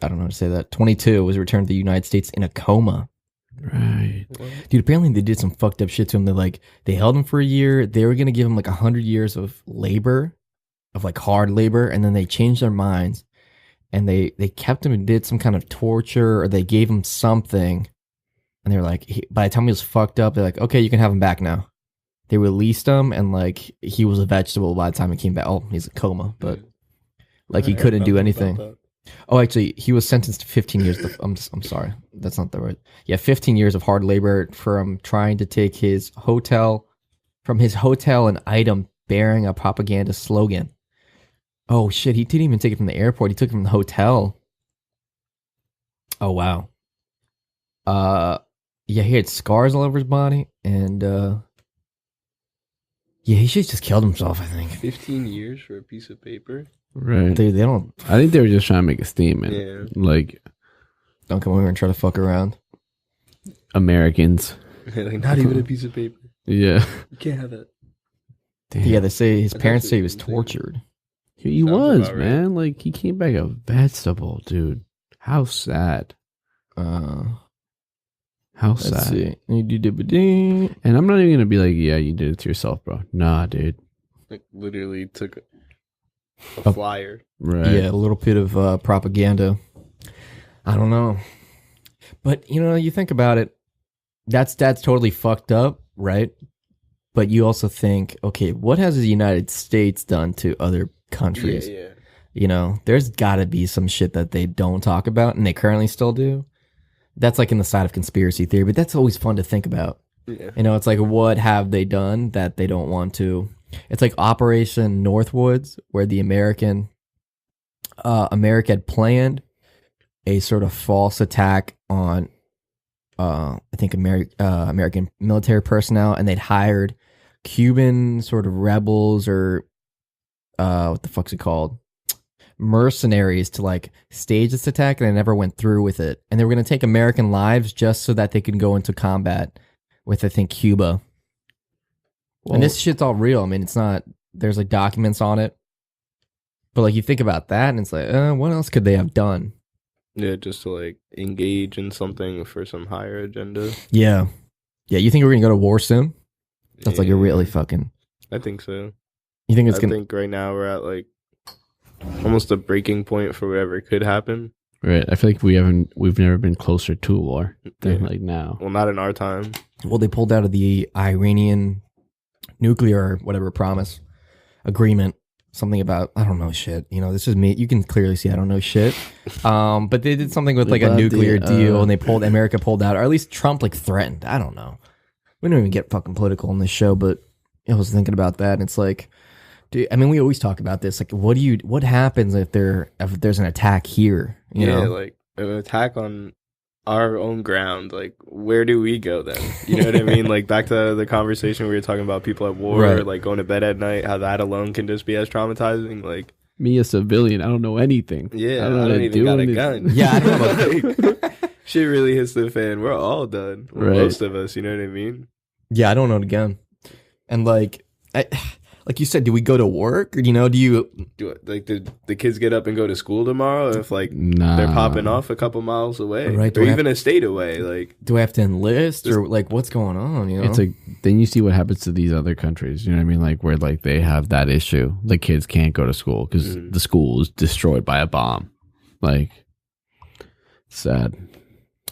I don't know how to say that. 22 was returned to the United States in a coma. Right, Dude. Apparently they did some fucked up shit to him. They held him for a year. They were gonna give him like 100 years of labor, of like hard labor, and then they changed their minds and they kept him and did some kind of torture, or they gave him something, and they're like, by the time he was fucked up, they're like, okay, you can have him back now. They released him, and like he was a vegetable by the time he came back. Oh, he's a coma, but like he couldn't do anything. Oh, actually, he was sentenced to 15 years. I'm sorry, that's not the right. Yeah, 15 years of hard labor from trying to take his hotel an item bearing a propaganda slogan. Oh shit, he didn't even take it from the airport. He took it from the hotel. Oh wow. Yeah, he had scars all over his body, and yeah, he should have just killed himself, I think. 15 years for a piece of paper? right. They don't I think they were just trying to make a statement. Yeah. Like come over and try to fuck around. Americans. Like, not even a piece of paper. Yeah. You can't have that. Damn. Yeah, they say his That's parents say actually he was insane. tortured. He Sounds was, about right. man. Like, he came back a vegetable, dude. How sad. How Let's sad. see. And And I'm not even going to be like, yeah, you did it to yourself, bro. Nah, dude. Like, literally took a Oh. flyer. Right. yeah, a little bit of propaganda. I don't know, but you think about it. That's totally fucked up, right? But you also think, okay, what has the United States done to other countries? Yeah. There's got to be some shit that they don't talk about, and they currently still do. That's like in the side of conspiracy theory, but that's always fun to think about. Yeah. It's like, what have they done that they don't want to? It's like Operation Northwoods, where the America had planned a sort of false attack on, I think, American military personnel, and they'd hired Cuban sort of rebels or what the fuck's it called? Mercenaries to like stage this attack, and they never went through with it. And they were going to take American lives just so that they could go into combat with, I think, Cuba. Well, And this shit's all real. I mean, it's not, there's like documents on it. But like you think about that, and it's like, what else could they have done? Yeah, just to like engage in something for some higher agenda. Yeah. Yeah, you think we're going to go to war soon? That's like a Yeah, really fucking, I think so. you think it's I going to, think right now we're at like almost a breaking point for whatever could happen. right. I feel like we've never been closer to a war than Yeah. like now. Well, not in our time. well, they pulled out of the Iranian nuclear, whatever, promise agreement. Something about, I don't know shit. This is me. You can clearly see I don't know shit. But they did something with like a About the, nuclear deal, and America pulled out, or at least Trump like threatened. I don't know. We don't even get fucking political on this show, but I was thinking about that, and it's like, dude, I mean, we always talk about this. Like, what happens if there's an attack here? You know? Like an attack on our own ground. Like, where do we go then? You know what I mean? Like, back to the conversation we were talking about people at war, Right. like going to bed at night, how that alone can just be as traumatizing. Like, Me, a civilian, I don't know anything. yeah, I know how don't to even do got a anything. gun. Yeah, I don't know. Like, shit really hits the fan. We're all done. Well, Right. most of us, you know what I mean? Yeah, I don't know it again. And like you said, do we go to work, or do you? Do it, like the kids get up and go to school tomorrow if like Nah. they're popping off a couple miles away, Right, do or I have- even a state away? Like, Do I have to enlist, or like what's going on? It's like, then you see what happens to these other countries. You know what I mean? Like, where like they have that issue. The kids can't go to school because the school is destroyed by a bomb. Like, sad.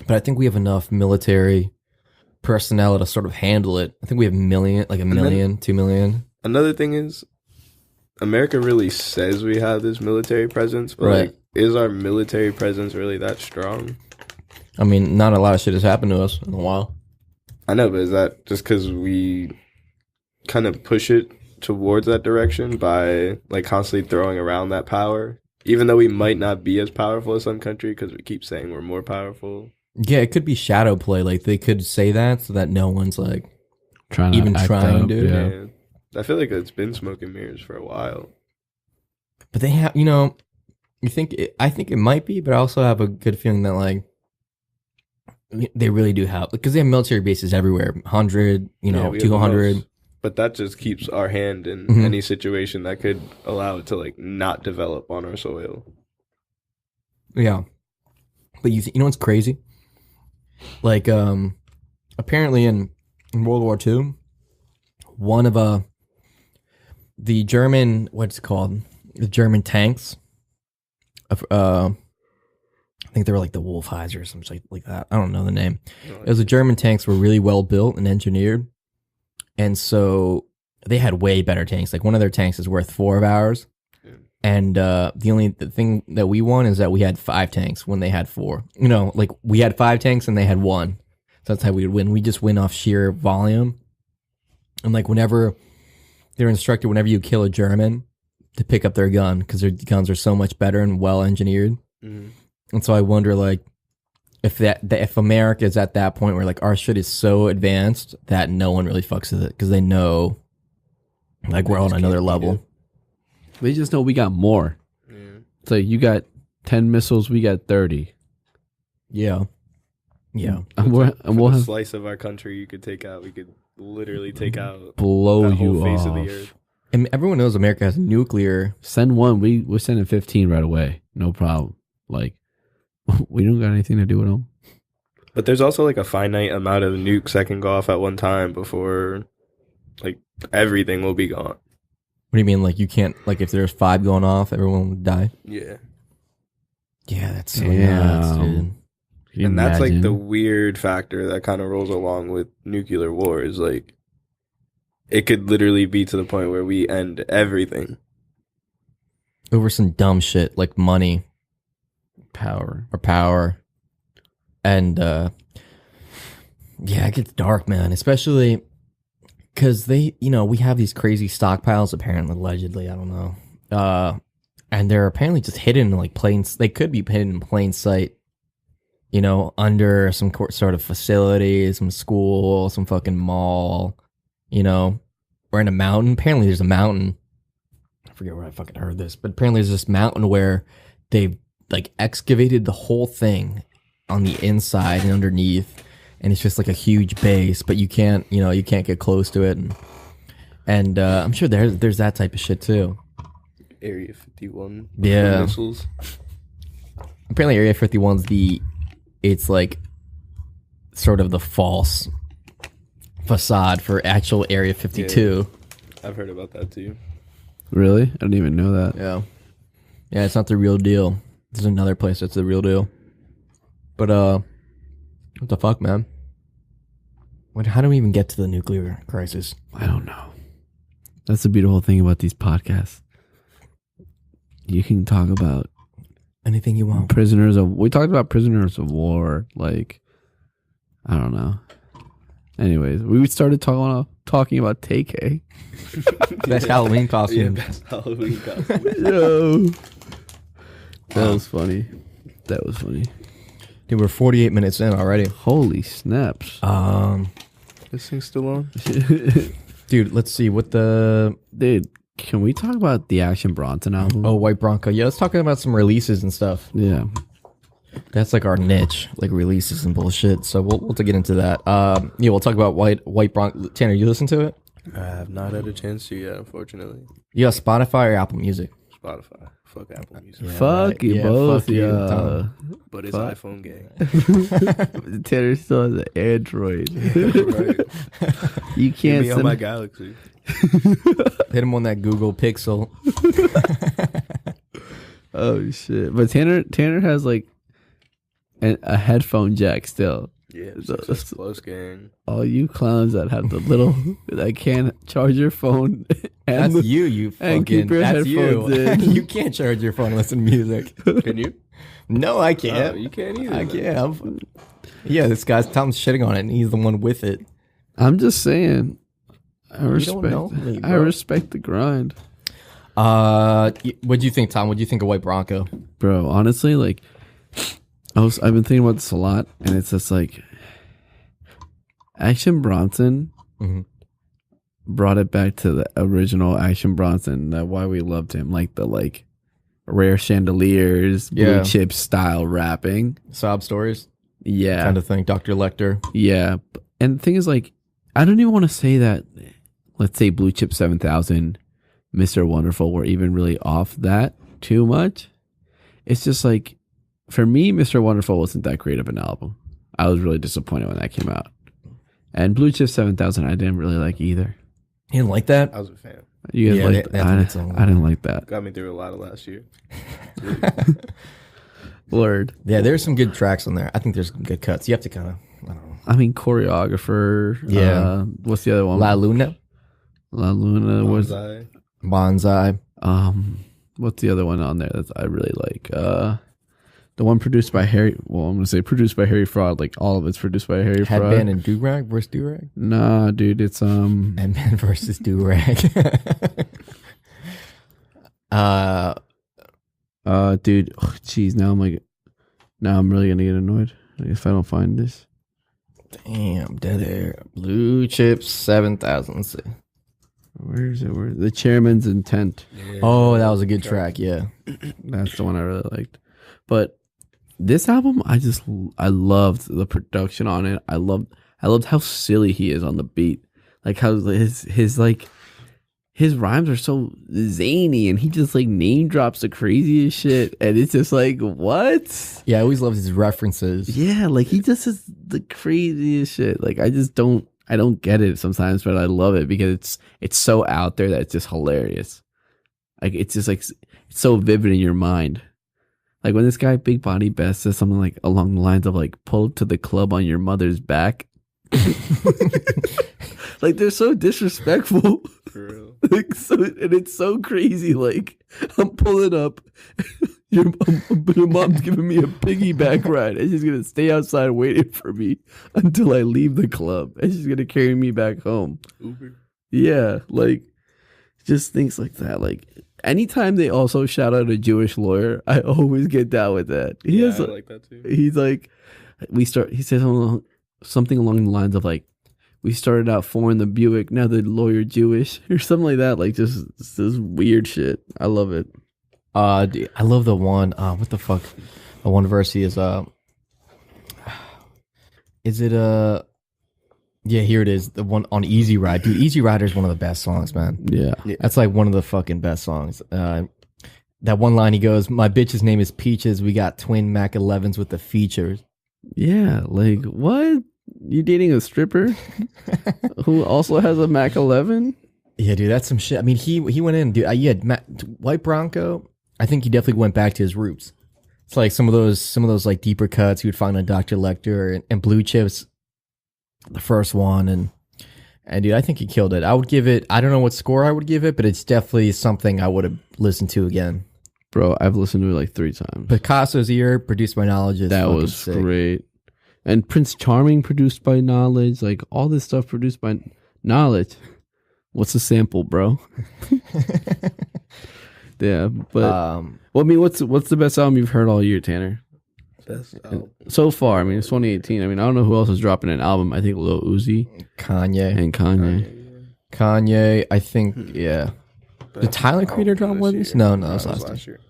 But I think we have enough military personnel to sort of handle it. I think we have a million, 2 million. Another thing is, America really says we have this military presence, but Right. like, is our military presence really that strong? I mean, not a lot of shit has happened to us in a while. I know, but is that just because we kind of push it towards that direction by like constantly throwing around that power, even though we might not be as powerful as some country because we keep saying we're more powerful? Yeah, it could be shadow play. Like they could say that so that no one's like Trying even to act trying, up, dude. Yeah. Yeah. I feel like it's been smoke and mirrors for a while. But they have, I think it might be, but I also have a good feeling that like they really do have, because they have military bases everywhere, 100, Yeah, we have the 200. most. But that just keeps our hand in Mhm. any situation that could allow it to like not develop on our soil. Yeah, but you know what's crazy? Like, apparently in World War II, one of the German, what's it called? The German tanks. I think they were like the Wolfheiser or something like that. I don't know the name. It was the German tanks were really well built and engineered, and so they had way better tanks. Like one of their tanks is worth 4 of ours. And the thing that we won is that we had 5 tanks when they had 4. Like we had 5 tanks and they had 1. So that's how we would win. We just win off sheer volume. And like whenever they're instructed, whenever you kill a German, to pick up their gun because their guns are so much better and well engineered. Mm-hmm. And so I wonder like if America is at that point where like our shit is so advanced that no one really fucks with it because they know like we're on another level. They just know we got more. Yeah. It's like you got 10 missiles, we got 30. Yeah. Yeah. And we'll For the have slice of our country you could take out, we could literally take out blow the whole you face off. of the earth. And everyone knows America has nuclear. Send one. We're sending 15 right away. No problem. Like, we don't got anything to do with them. But there's also like a finite amount of nukes that can go off at one time before like everything will be gone. What do you mean? Like you can't, like if there's 5 going off, everyone would die? Yeah. Yeah, that's so Damn. nuts, dude. Can you And that's like imagine? the weird factor that kind of rolls along with nuclear war is like it could literally be to the point where we end everything. Over some dumb shit like money power. or power. And yeah, it gets dark, man. Especially because they, we have these crazy stockpiles, apparently, allegedly, I don't know. And they're apparently just hidden in like they could be hidden in plain sight, under some sort of facility, some school, some fucking mall, or in a mountain. Apparently there's a mountain. I forget where I fucking heard this, but apparently there's this mountain where they've like excavated the whole thing on the inside and underneath, and it's just like a huge base, but you can't get close to it, and I'm sure there's that type of shit too. Area 51 Yeah. missiles. Apparently Area 51's it's like sort of the false facade for actual Area 52. I've heard about that too. Really? I didn't even know that. Yeah, it's not the real deal. There's another place that's the real deal. But what the fuck, man? How do we even get to the nuclear crisis? I don't know. That's the beautiful thing about these podcasts. You can talk about Anything you want. we talked about prisoners of war, like, I don't know. Anyways, we started talking about TK. Best Halloween costume. Best Halloween costume. Yo. That was funny. Dude, we're 48 minutes in already. Holy snaps. This thing's still on? Dude, let's see what the... Dude, can we talk about the Action Bronson album? Oh, White Bronco. Yeah, let's talk about some releases and stuff. Yeah. That's like our niche, like releases and bullshit. So we'll get into that. Yeah, we'll talk about White Bronco. Tanner, you listen to it? I have not had a chance to yet, unfortunately. You got Spotify or Apple Music? Spotify. Fuck Apple Music. Yeah, Fuck right. you Yeah, both, fuck you, yeah. Tom. But it's Fuck. iPhone gang. Tanner still has an Android. Right. You Get can't me on my Galaxy. Hit him on that Google Pixel. Oh shit! But Tanner has like a headphone jack still. Yeah, Success Plus gang. All you clowns that have the little that can't charge your phone and That's you and fucking. keep your That's headphones you. in. You can't charge your phone and listen to music. Can you? No, I can't. Oh, you can't either. I can't. Yeah, this guy's Tom's shitting on it, and he's the one with it. I'm just saying. I don't respect. know me, I bro. respect the grind, What'd you think, Tom? What'd you think of White Bronco? bro. Honestly, like I've been thinking about this a lot, and it's just like Action Bronson Mhm. brought it back to the original Action Bronson. That why we loved him, like the rare chandeliers, blue Yeah. chip style rapping. Sob stories, Yeah, kind of thing. Dr. Lecter. yeah. And the thing is, like, I don't even want to say that. Let's say Blue Chip 7000, Mr. Wonderful were even really off that too much. It's just like, for me, Mr. Wonderful wasn't that great of an album. I was really disappointed when that came out. And Blue Chip 7000, I didn't really like either. You didn't like that? I was a fan. You guys Yeah, liked that's a good song. I didn't like that. Got me through a lot of last year. Word. Yeah, there's some good tracks on there. I think there's some good cuts. You have to kind of, I don't know. I mean, choreographer. Yeah. What's the other one? La Luna, La Luna was. Bonsai. Bonsai. What's the other one on there that I really like? The one produced by Harry. Well, I'm gonna say produced by Harry Fraud. Like all of it's produced by Harry Fraud. Headband and Durag versus Durag. Nah, dude, it's Headband versus Durag. dude. Jeez, now I'm really gonna get annoyed if I don't find this. Damn, dead air. Blue Chips 7000. Let's see. Where is it? Where the Chairman's Intent? Oh, that was a good track. Yeah. That's the one I really liked. But this album, I loved the production on it. I loved how silly he is on the beat. Like how his rhymes are so zany, and he just like name drops the craziest shit, and it's just like, what? Yeah, I always loved his references. Yeah, like he just is the craziest shit. Like I don't get it sometimes, but I love it because it's so out there that it's just hilarious. Like it's just like it's so vivid in your mind. Like when this guy Big Body Best says something like along the lines of like pull to the club on your mother's back. Like they're so disrespectful. For real. Like and it's so crazy. Like I'm pulling up, your mom's giving me a piggyback ride, and she's gonna stay outside waiting for me until I leave the club, and she's gonna carry me back home. Uber. Yeah, like just things like that. Like anytime they also shout out a Jewish lawyer, I always get down with that. I like that too. He's like, he says something along the lines of like, we started out foreign the Buick, now the lawyer Jewish, or something like that. Like just this weird shit. I love it. Dude, I love the one. What the fuck? The one verse he is. Is it Yeah, here it is. The one on Easy Ride, dude. Easy Rider is one of the best songs, man. Yeah. That's like one of the fucking best songs. That one line he goes, "My bitch's name is Peaches. We got twin Mac 11s with the features." Yeah, like what? You dating a stripper who also has a Mac 11? Yeah, dude, that's some shit. I mean, he went in, dude. White Bronco. I think he definitely went back to his roots. It's like some of those like deeper cuts you would find on Dr. Lecter and Blue Chips, the first one, and dude, I think he killed it. I would give it. I don't know what score I would give it, but it's definitely something I would have listened to again. Bro, I've listened to it like 3 times. Picasso's Ear, produced by Knowledge. That was sick. great. And Prince Charming, produced by Knowledge. Like all this stuff produced by Knowledge. What's the sample, bro? Yeah, but well, I mean, what's the best album you've heard all year, Tanner? Best album. So far, I mean, it's 2018. I mean, I don't know who else is dropping an album. I think Lil Uzi Kanye. and Kanye. Kanye, I think, yeah. Did Best Tyler Creator drop album one of this these? year. No, that was it last year.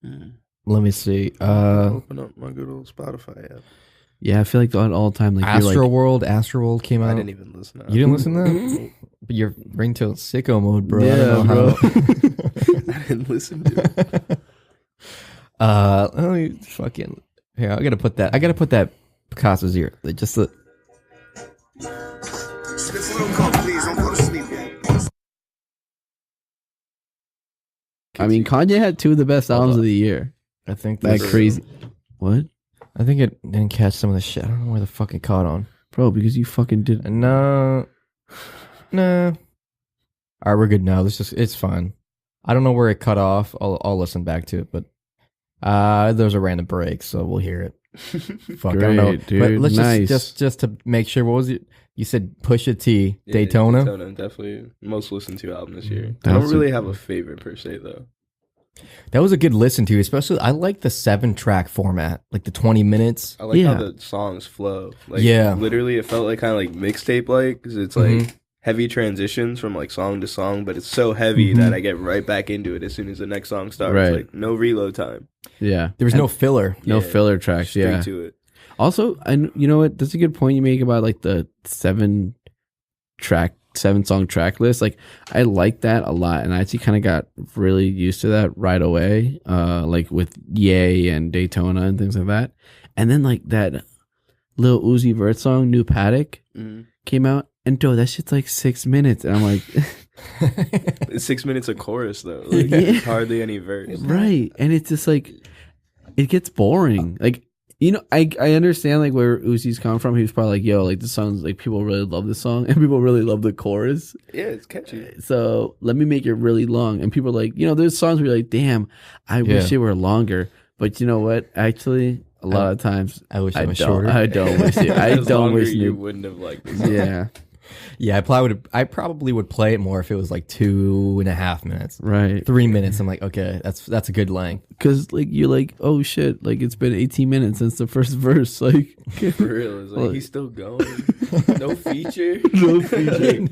year. Let me see. Open up my good old Spotify app. Yeah, I feel like all time, like you're Astro like, World came out. I didn't even listen. You didn't listen to that? But you're ringtone sicko mode, bro. I Yeah, don't know bro. I didn't listen to it. Let me fucking here. I gotta put that Picasso's Ear. Just the. I mean, Kanye had 2 of the best albums of the year. I think That that's crazy. What? I think it didn't catch some of the shit. I don't know where the fuck it caught on. Bro, because you fucking did. No. All right, we're good now. It's fine. I don't know where it cut off. I'll listen back to it, but there's a random break, so we'll hear it. Fuck, I don't know. Dude, but let's nice. just to make sure. What was it? You said Pusha T, Daytona. Daytona, definitely most listened to album this year. I That's don't really have a favorite per se though. That was a good listen to, especially I like the 7-track format, like the 20 minutes. I like how the songs flow. Like, literally, it felt like kind of like mixtape like, because it's like heavy transitions from like song to song, but it's so heavy that I get right back into it as soon as the next song starts. Right. Like no reload time. Yeah. There was no filler. No filler tracks. Straight to it. Also, and you know what? That's a good point you make about like the 7-song track list. Like, I like that a lot, and I actually kind of got really used to that right away. Like with Yay and Daytona and things like that. And then like that Lil Uzi Vert song, New Paddock, came out, and that shit's like 6 minutes, and I'm like, it's 6 minutes of chorus though. Like, it's hardly any verse. Right, and it's just like it gets boring. Like. You know, I understand like where Uzi's coming from. He was probably like, "Yo, like this song's like people really love this song, and people really love the chorus." Yeah, it's catchy. So let me make it really long. And people are like, you know, there's songs where you're like, "Damn, I wish it were longer." But you know what? Actually, a lot of times, I wish it was shorter. I don't wish it. I don't wish you wouldn't have liked this. Yeah. Yeah, I probably would play it more if it was like 2.5 minutes. Right. 3 minutes. I'm like, okay, that's a good length. Because like you're like, oh shit, like it's been 18 minutes since the first verse. Like for real, it's like he's still going. No feature. No feature.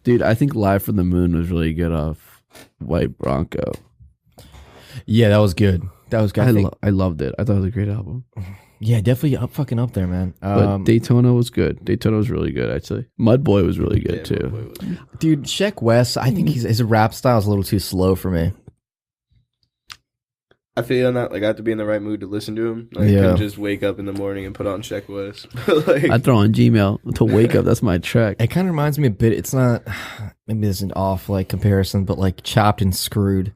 Dude, I think Live from the Moon was really good off White Bronco. Yeah, that was good. That was good. I loved it. I thought it was a great album. Yeah, definitely fucking up there, man. But Daytona was good. Daytona was really good, actually. Mudboy was really good too. Dude, Sheck West, I think his rap style is a little too slow for me. I feel that like I have to be in the right mood to listen to him. Like, I couldn't just wake up in the morning and put on Sheck West. Like, I throw on Gmail to wake up. That's my track. It kind of reminds me a bit. It's not maybe this is an off like comparison, but like Chopped and Screwed.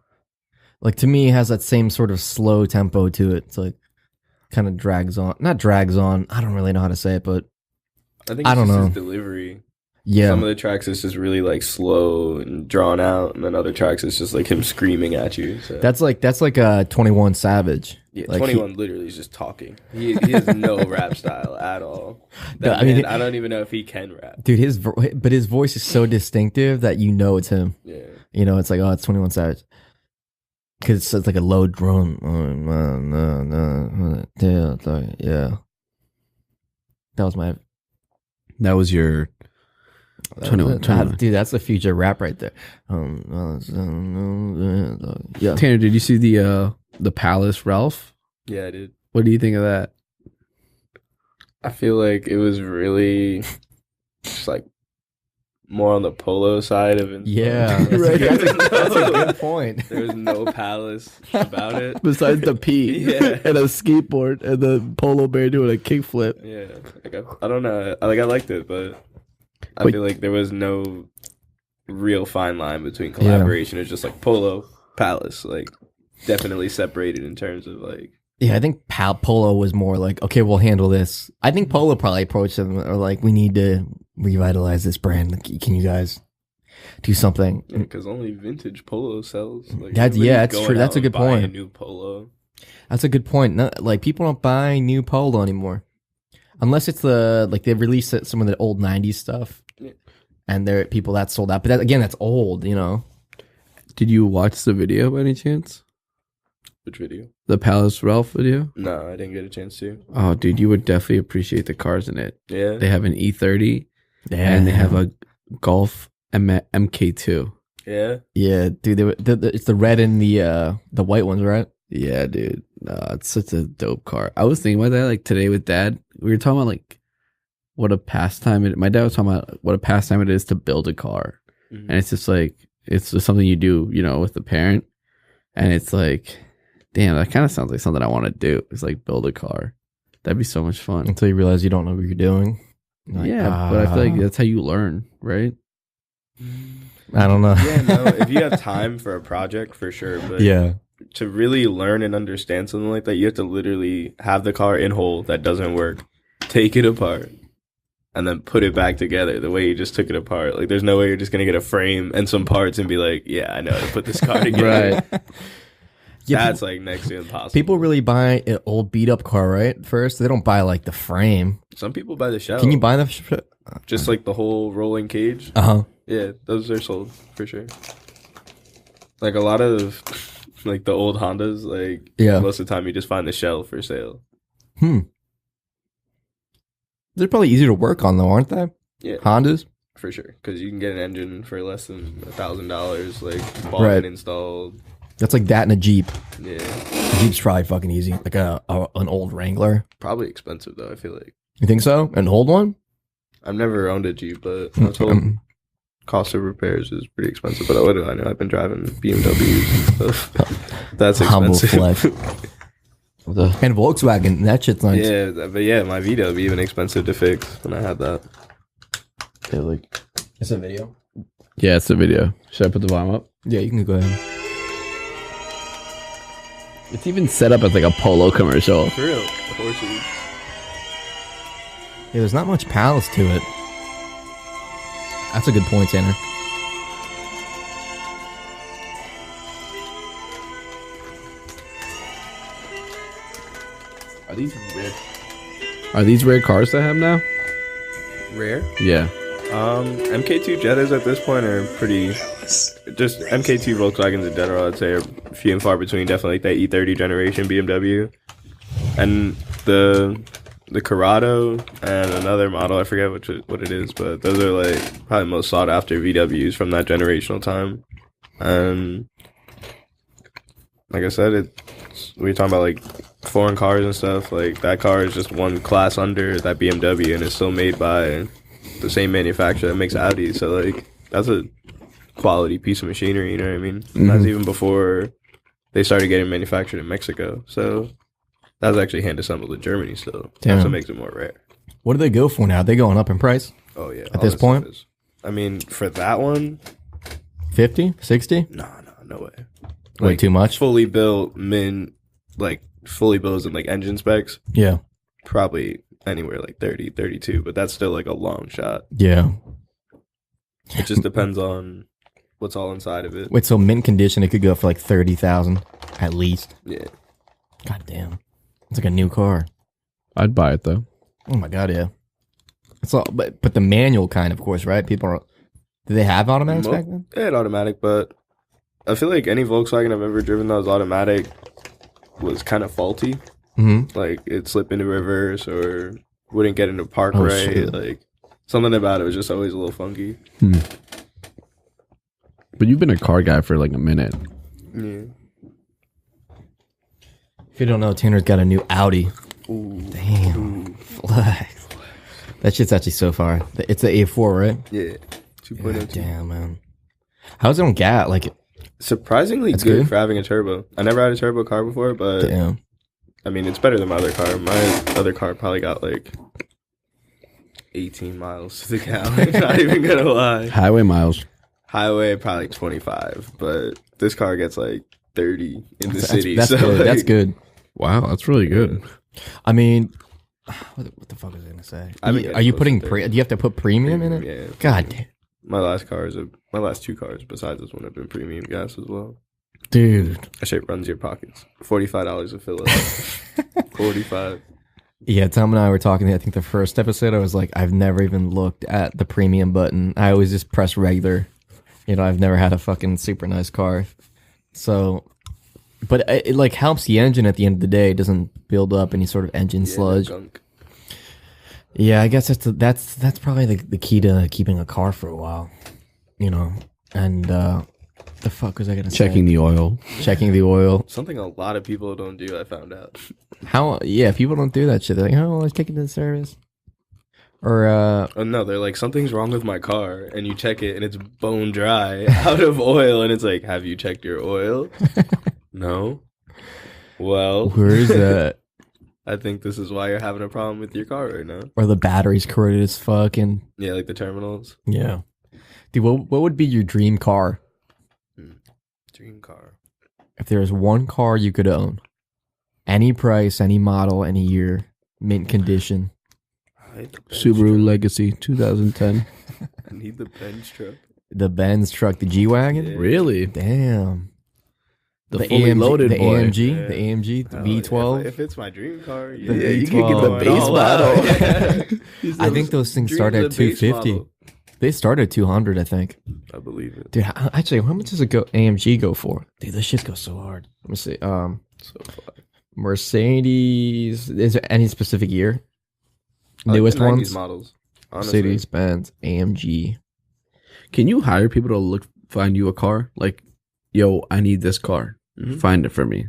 Like to me, it has that same sort of slow tempo to it. It's like kind of drags on. Not drags on. I don't really know how to say it, but I think it's just his delivery. Yeah. Some of the tracks is just really like slow and drawn out, and then other tracks it's just like him screaming at you. So. That's like a 21 Savage. Yeah, like 21 literally is just talking. He has no rap style at all. I mean, I don't even know if he can rap. Dude, but his voice is so distinctive that you know it's him. Yeah. You know, it's like, oh, it's 21 Savage. Because it's like a low drum. Yeah. That was your 21. Dude, that's the future rap right there. Yeah. Tanner, did you see the Palace Ralph? Yeah, I did. What do you think of that? I feel like it was really just like more on the polo side of it. Yeah, that's a good point. There was no Palace about it. Besides the P and a skateboard and the polo bear doing a kickflip. Yeah, like I don't know. I liked it, but I feel like there was no real fine line between collaboration. It's just like Polo, Palace, like definitely separated in terms of like. Yeah, I think Polo was more like, okay, we'll handle this. I think Polo probably approached them or like, we need to revitalize this brand. Can you guys do something? Yeah, because only vintage Polo sells. Like, that's true. That's a good point. A new Polo. That's a good point. Like people don't buy new Polo anymore, unless it's they release some of the old '90s stuff, and there are people that sold out. But that's old, you know. Did you watch the video by any chance? Which video? The Palace Ralph video? No, I didn't get a chance to. Oh, dude, you would definitely appreciate the cars in it. Yeah. They have an E30 and they have a Golf MK2. Yeah. Yeah, dude, it's the red and the white ones, right? Yeah, dude. It's such a dope car. I was thinking about that like today with Dad. We were talking about like what a pastime my dad was talking about what a pastime it is to build a car. Mm-hmm. And it's just like it's just something you do, you know, with the parent. And it's like, damn, that kind of sounds like something I want to do. It's like build a car. That'd be so much fun. Until you realize you don't know what you're doing. Like, yeah, but I feel like that's how you learn, right? I don't know. Yeah, no, if you have time for a project, for sure. But yeah, to really learn and understand something like that, you have to literally have the car in whole that doesn't work, take it apart, and then put it back together the way you just took it apart. Like, there's no way you're just gonna get a frame and some parts and be like, yeah, I know how to put this car together. Right. Yeah, That's like next to impossible. people really buy an old beat up car, right? First, they don't buy like the frame. Some people buy the shell. Can you buy the? just like the whole rolling cage? Uh-huh. Yeah, those are sold for sure. Like a lot of like the old Hondas, like most of the time you just find the shell for sale. They're probably easier to work on though, aren't they? Yeah, Hondas. for sure. Because you can get an engine for less than $1,000, like bought Right. and installed. That's like that in a Jeep. Yeah, A Jeep's probably fucking easy. Like an old Wrangler. probably expensive though. I feel like You think so? An old one? I've never owned a Jeep, but I was told cost of repairs is pretty expensive. But what do I know? I've been driving BMWs and stuff. That's Humble expensive. flex. And Volkswagen, that shit's nice. Yeah, but yeah, my Vito would be even expensive to fix when I had that. Yeah, like, It's a video. yeah, it's a video. Should I put the volume up? Yeah, you can go ahead. It's even set up as like a polo commercial. For real, the horses. Yeah, there's not much palace to it. That's a good point, Tanner. Are these rare cars to have now? rare? Yeah. MK2 Jettas at this point are pretty. Just MK2 Volkswagens in general, I'd say, are few and far between. Definitely like that E30 generation BMW, and the Corrado and another model. I forget what it is, but those are like probably most sought after VWs from that generational time. And like I said, we were talking about like foreign cars and stuff. Like that car is just one class under that BMW, and it's still made by the same manufacturer that makes Audi. So like that's a quality piece of machinery, you know what I mean? Mm-hmm. That's even before they started getting manufactured in Mexico. So that was actually hand assembled in Germany still. Damn. That's what makes it more rare. What do they go for now? Are they going up in price? Oh yeah. At this point? I mean, for that one, 50? 60? no way. Way Like, too much? fully built, fully built in like engine specs, Yeah. probably anywhere like 30, 32, but that's still like a long shot. Yeah. It just depends on what's all inside of it. Wait, so mint condition, it could go for like 30,000 at least. Yeah. God damn. It's like a new car. I'd buy it though. Oh my god, yeah. It's all, but the manual kind, of course, right? People are. Do they have automatics back then? They had automatic, but I feel like any Volkswagen I've ever driven that was automatic was kind of faulty. Mm-hmm. Like it'd slip into reverse or wouldn't get into park Oh, right. shit. Like something about it was just always a little funky. But you've been a car guy for like a minute. Yeah. If you don't know, Tanner's got a new Audi. Ooh. Damn. Flex. That shit's actually so far. It's the A4, right? Yeah. 2.0. God damn, man. How's it on gas? Like, Surprisingly That's good good? for having a turbo. I never had a turbo car before, but damn. I mean, it's better than my other car. My other car probably got like 18 miles to the gallon. Not even gonna lie. Highway miles. Highway probably 25, but this car gets like 30 in the city. That's so good. like, That's good. Wow, that's really good. I mean, what the fuck was I gonna say? I've been Are you getting putting close to do you have to put premium in it? Yeah. God damn. My last two cars besides this one have been premium gas as well. Dude. That shit runs your pockets. $45 a fill up. 45. Yeah, Tom and I were talking, I think the first episode, I was like, I've never even looked at the premium button. I always just press regular. You know, I've never had a fucking super nice car. So, but it like helps the engine at the end of the day. It doesn't build up any sort of engine sludge. Gunk. Yeah, I guess that's probably the key to keeping a car for a while. You know, and the fuck was I gonna say? Checking the oil. Checking the oil. Something a lot of people don't do, I found out. How? Yeah, people don't do that shit. They're like, oh, let's take it to the service. Or Oh no, they're like, something's wrong with my car, and you check it and it's bone dry, out of oil, and it's like, have you checked your oil? No. Well, where is that? I think this is why you're having a problem with your car right now. Or the battery's corroded as fuck, and Yeah, like the terminals. yeah. Dude, what would be your dream car? Dream car. if there's one car you could own, any price, any model, any year, mint condition. Subaru Legacy 2010. I need the Benz truck. The Benz truck, the G-Wagon? Yeah. Really? Damn. The fully loaded the boy. AMG, Yeah. the AMG, the Oh, V12. If it's my dream car, The Yeah, you V12. can get the Oh, base all model. out. I think those things start at Dream the base 250. model. They start at 200, I think. I believe it. Dude, actually, how much does AMG go for? Dude, this shit goes so hard. Let me see. So far. Mercedes. Is there any specific year? I like Newest the 90s ones? models. Honestly. Mercedes, Benz, AMG. Can you hire people to find you a car? Like, yo, I need this car. Mhm. Find it for me.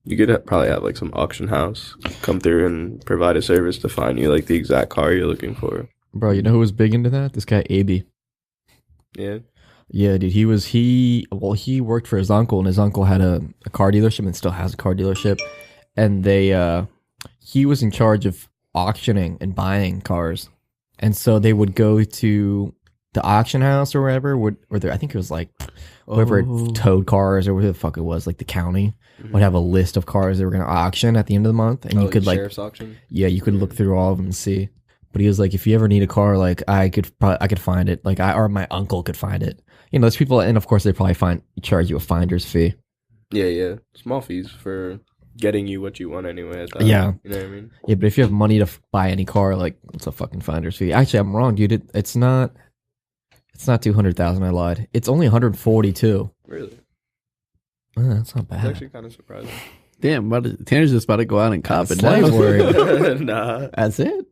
You could probably have like some auction house come through and provide a service to find you like the exact car you're looking for. Bro, you know who was big into that? This guy, AB. Yeah. Yeah, dude, he worked for his uncle, and his uncle had a car dealership and still has a car dealership. And he was in charge of auctioning and buying cars. And so they would go to the auction house or wherever, I think it was like whoever towed cars or whatever the fuck it was, like the county would have a list of cars they were going to auction at the end of the month. And you could like, sheriff's auction. yeah, you could look through all of them and see. But he was like, if you ever need a car, like I could find it. Like or my uncle could find it. You know, there's people, and of course they probably charge you a finder's fee. Yeah. Small fees for getting you what you want anyway. At that, Yeah. You know what I mean? Yeah, but if you have money to buy any car, like it's a fucking finder's fee. Actually, I'm wrong, dude. It's not 200,000. I lied. It's only 142. Really? That's not It's bad. actually kind of surprising. Damn, Tanner's just about to go out and cop it Slight now. worry. Nah. That's it.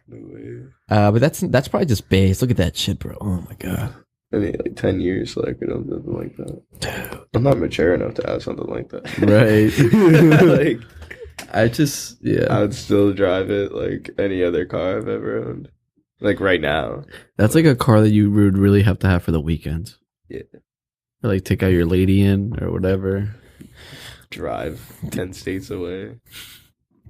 No way. But that's probably just base. Look at that shit, bro. Oh my god. I need like 10 years so I could have something like that. I'm not mature enough to have something like that. Right. Like, I would still drive it like any other car I've ever owned. Like right now. That's like a car that you would really have to have for the weekends. Yeah. Or like take out your lady in or whatever. Drive 10 states away.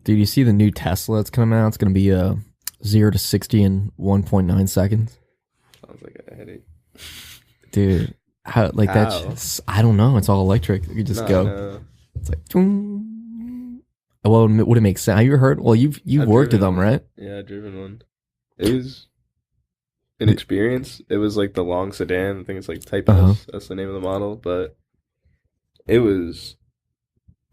Dude, you see the new Tesla that's coming out? It's gonna be 0 to 60 in 1.9 seconds. Sounds like a headache. Dude, how like How? that's I don't know. It's all electric. You just go. No. It's like. Well, would it make sense? Have you ever heard? Well, you've I've worked with driven them, one. right? Yeah, I've driven one. It was an experience. It was like the long sedan. I think it's like Type S. That's the name of the model. But it was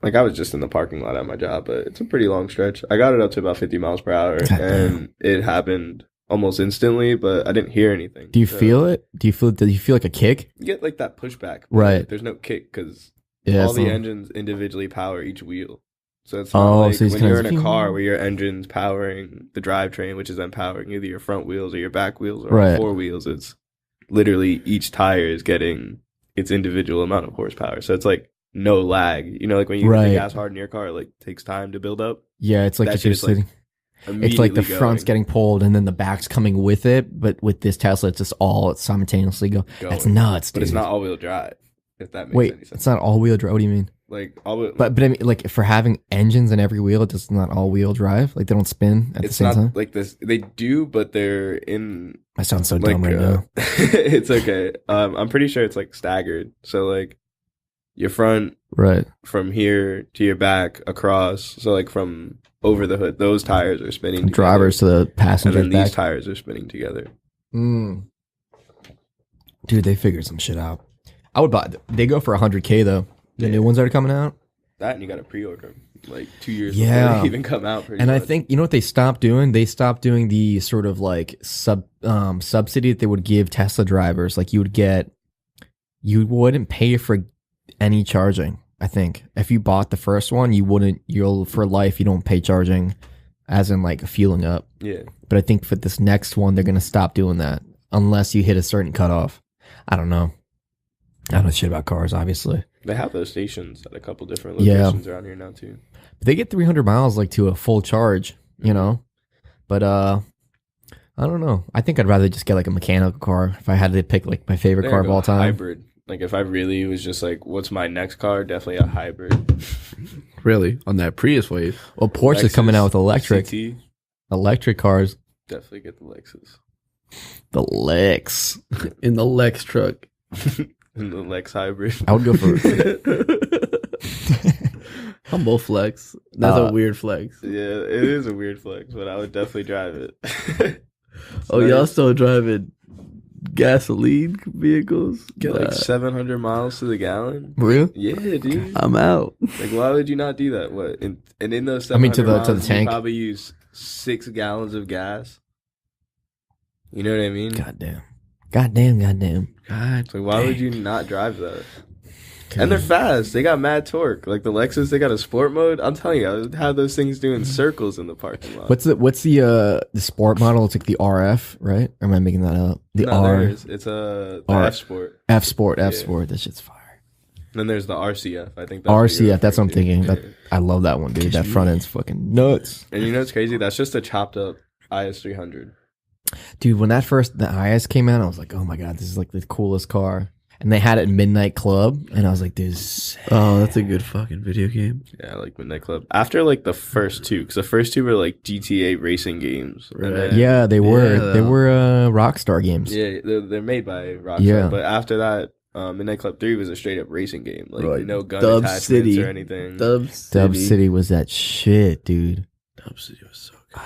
like I was just in the parking lot at my job, but it's a pretty long stretch. I got it up to about 50 miles per hour, and it happened almost instantly, but I didn't hear anything. Do you So feel it? Do you feel like a kick? You get like that pushback. but Right. There's no kick because Yeah. all the so- engines individually power each wheel. So it's not Oh, like so it's when kind you're of- in a car where your engine's powering the drivetrain, which is then powering either your front wheels or your back wheels or Right. four wheels. It's literally each tire is getting its individual amount of horsepower. So it's like no lag. You know, like when you Right. hit the gas hard in your car, it like takes time to build up. Yeah, it's like That if you're shit's, like, sitting. It's like the Immediately front's going. getting pulled and then the back's coming with it. But with this Tesla, it's just all simultaneously go. That's Going. nuts, dude. But it's not all wheel drive, if that makes Wait, any sense. it's not all wheel drive. What do you mean? Like all wheel, But I mean, like for having engines in every wheel, it's not all wheel drive. Like they don't spin at the it's same not time. like this. They do, but they're in I sound so like dumb right now. it's okay. I'm pretty sure it's like staggered. So like your front Right. from here to your back across. So like from over the hood, those tires are spinning. From together. drivers to the and passengers then back. these tires are spinning together. Mm. Dude, they figured some shit out. I would buy. They go for $100K though. The Yeah. new ones that are coming out. That and you got to pre-order 'em, like 2 years Yeah. before they even come out. Pretty And I much. think you know what they stopped doing? They stopped doing the sort of like subsidy that they would give Tesla drivers. Like you wouldn't pay for any charging. I think if you bought the first one, you'll for life you don't pay charging, as in like fueling up. yeah, But I think for this next one, they're gonna stop doing that unless you hit a certain cutoff. I don't know. I don't know shit about cars, obviously. they have those stations at a couple different Yeah. locations around here now too. But they get 300 miles like to a full charge, you know. But I don't know. I think I'd rather just get like a mechanical car if I had to pick like my favorite There car you of go, all time. Hybrid. Like if I really was just like, what's my next car? Definitely a hybrid. Really? On that Prius wave. Well, Porsche is coming out with electric CT, cars. definitely get the Lexus. The Lex. In the Lex truck. And the Lex hybrid. I would go for Humble flex. That's a weird flex. Yeah, it is a weird flex, but I would definitely drive it. Oh, nice. y'all still driving gasoline vehicles? Get like 700 miles to the gallon. Real? Yeah, dude. I'm out. Like, why would you not do that? What? And in those 700 I mean, to the miles, tank. you probably use 6 gallons of gas. You know what I mean? Goddamn. Goddamn. God. So why would you not drive that? And they're fast. They got mad torque. Like the Lexus, they got a sport mode. I'm telling you, I would have those things doing circles in the parking lot. What's the sport model? It's like the RF, right? Or am I making that up? The No, R. there is. It's the R- F Sport. F Sport. Yeah. That shit's fire. Then there's the RCF. I think that's what RCF. you're That's what I'm referring thinking. to. I love that one, dude. That front end's fucking nuts. And you know what's crazy? That's just a chopped up IS300. Dude, when the IS came out, I was like, oh my god, this is like the coolest car. And they had it in Midnight Club, and I was like, this. Oh, that's a good fucking video game. Yeah, I like Midnight Club. After like the first two, because the first two were like GTA racing games. And Right. then- Yeah, they were. Yeah. They were Rockstar games. Yeah, they're made by Rockstar. Yeah. But after that, Midnight Club 3 was a straight up racing game. Like Right. no gun Dub attachments City. or anything. Dub Dub City was that shit, dude. Dub City was so good.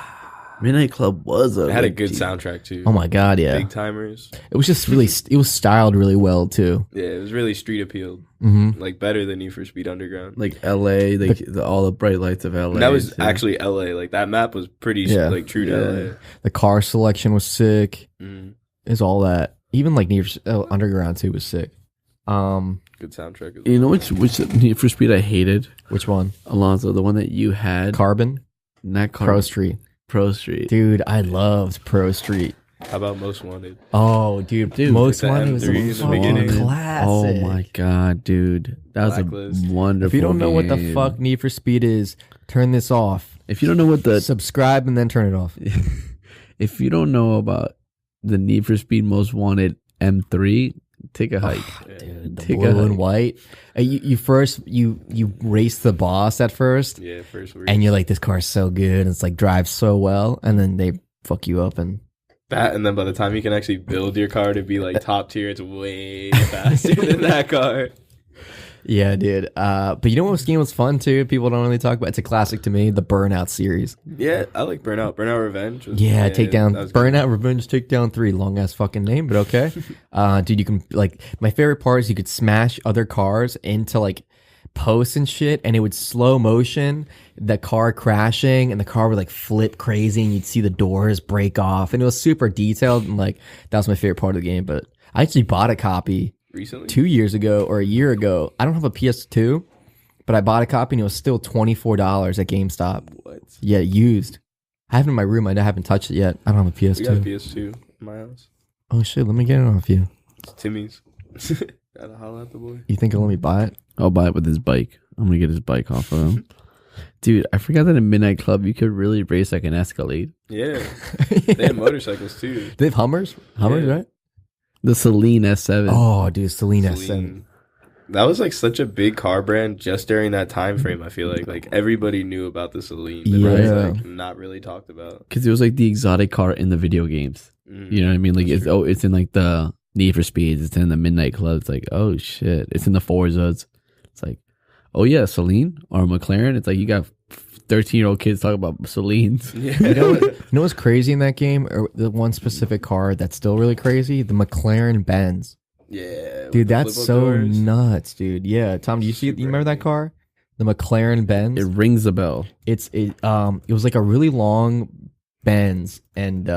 Midnight Club was It had a good soundtrack too. Oh my god, yeah. Big timers. It was just really. It was styled really well too. Yeah, it was really street appealed. Hmm. Like better than Need for Speed Underground. Like LA, like all the bright lights of LA. And that was too. actually LA. Like that map was pretty Yeah. like true to Yeah. The car selection was sick. LA. Mm, Is all that. Even like Underground too was sick. good soundtrack. As well. You know which Need for Speed I hated? Which one? Alonzo, the one that you had. Carbon. Not Car Pro Street. Pro Street. Dude, I loved Pro Street. How about Most Wanted? Oh, dude, Most like the Wanted was M3 in the a fucking beginning. classic. Oh my god, dude, that was Blacklist. a wonderful. If you don't know what the game. fuck Need for Speed is, turn this off. If you don't know what the Subscribe and then turn it off. if you don't know about the Need for Speed Most Wanted M3, take a hike. Dude, the Take a blue and hike. white. You first you race the boss at first, Yeah, first race. and you're like, this car's so good. And it's like drives so well, and then they fuck you up and. that, and then by the time you can actually build your car to be like top tier, it's way faster than that car. Yeah, dude. But you know what game was fun too? People don't really talk about. It's a classic to me. The Burnout series. Yeah, I like Burnout. Burnout Revenge. Yeah, Takedown. that was good. Burnout Revenge Takedown 3. Long ass fucking name, but okay. Dude, you can like my favorite part is you could smash other cars into like posts and shit, and it would slow motion the car crashing, and the car would like flip crazy, and you'd see the doors break off, and it was super detailed, and like that was my favorite part of the game. But I actually bought a copy Recently? 2 years ago or a year ago. I don't have a PS2, but I bought a copy and it was still $24 at GameStop. What? Yeah, used. I have it in my room. I haven't touched it yet. I don't have a We got a PS2. PS2 in my house. Oh shit, let me get it off you. It's Timmy's. Gotta holla at the boy. You think he'll let me buy it? I'll buy it with his bike. I'm gonna get his bike off of him. Dude, I forgot that in Midnight Club you could really race like an Escalade. Yeah. They had motorcycles too. They have Hummers? Hummers, Yeah. right? The Celine S7. Oh, dude, Selena. Celine. That was like such a big car brand just during that time frame. I feel like everybody knew about the Celine, but it was Yeah. like not really talked about. Because it was like the exotic car in the video games. Mm. You know what I mean? Like That's it's it's in like the Need for Speeds. It's in the Midnight Club. It's like, oh shit. It's in the Forzas. It's like, oh yeah, Celine or McLaren. It's like you got 13-year-old kids talking about Celines. You know what's crazy in that game? Or the one specific car that's still really crazy? The McLaren Benz. Yeah. with Dude, the that's flip-up so doors. nuts, dude. Yeah, Tom, do you see? You remember that car? The McLaren Benz. It rings a bell. It was like a really long Benz, and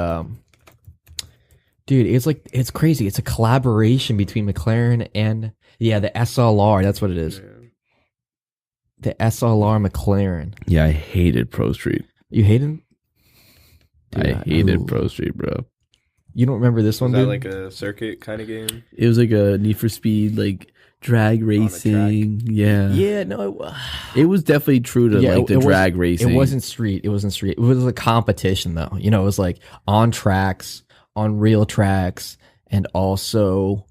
dude, it's crazy. It's a collaboration between McLaren and the SLR. That's what it is. Yeah. The SLR McLaren. Yeah, I hated Pro Street. You hate him? Dude, I hated ooh. Pro Street, bro. You don't remember this Was one, that dude? like a circuit kind of game? It was like a Need for Speed, like drag racing. Yeah. yeah, no, It was definitely true to Yeah, like the it was- drag racing. It wasn't street. It wasn't street. It was a competition, though. You know, it was like on tracks, on real tracks, and also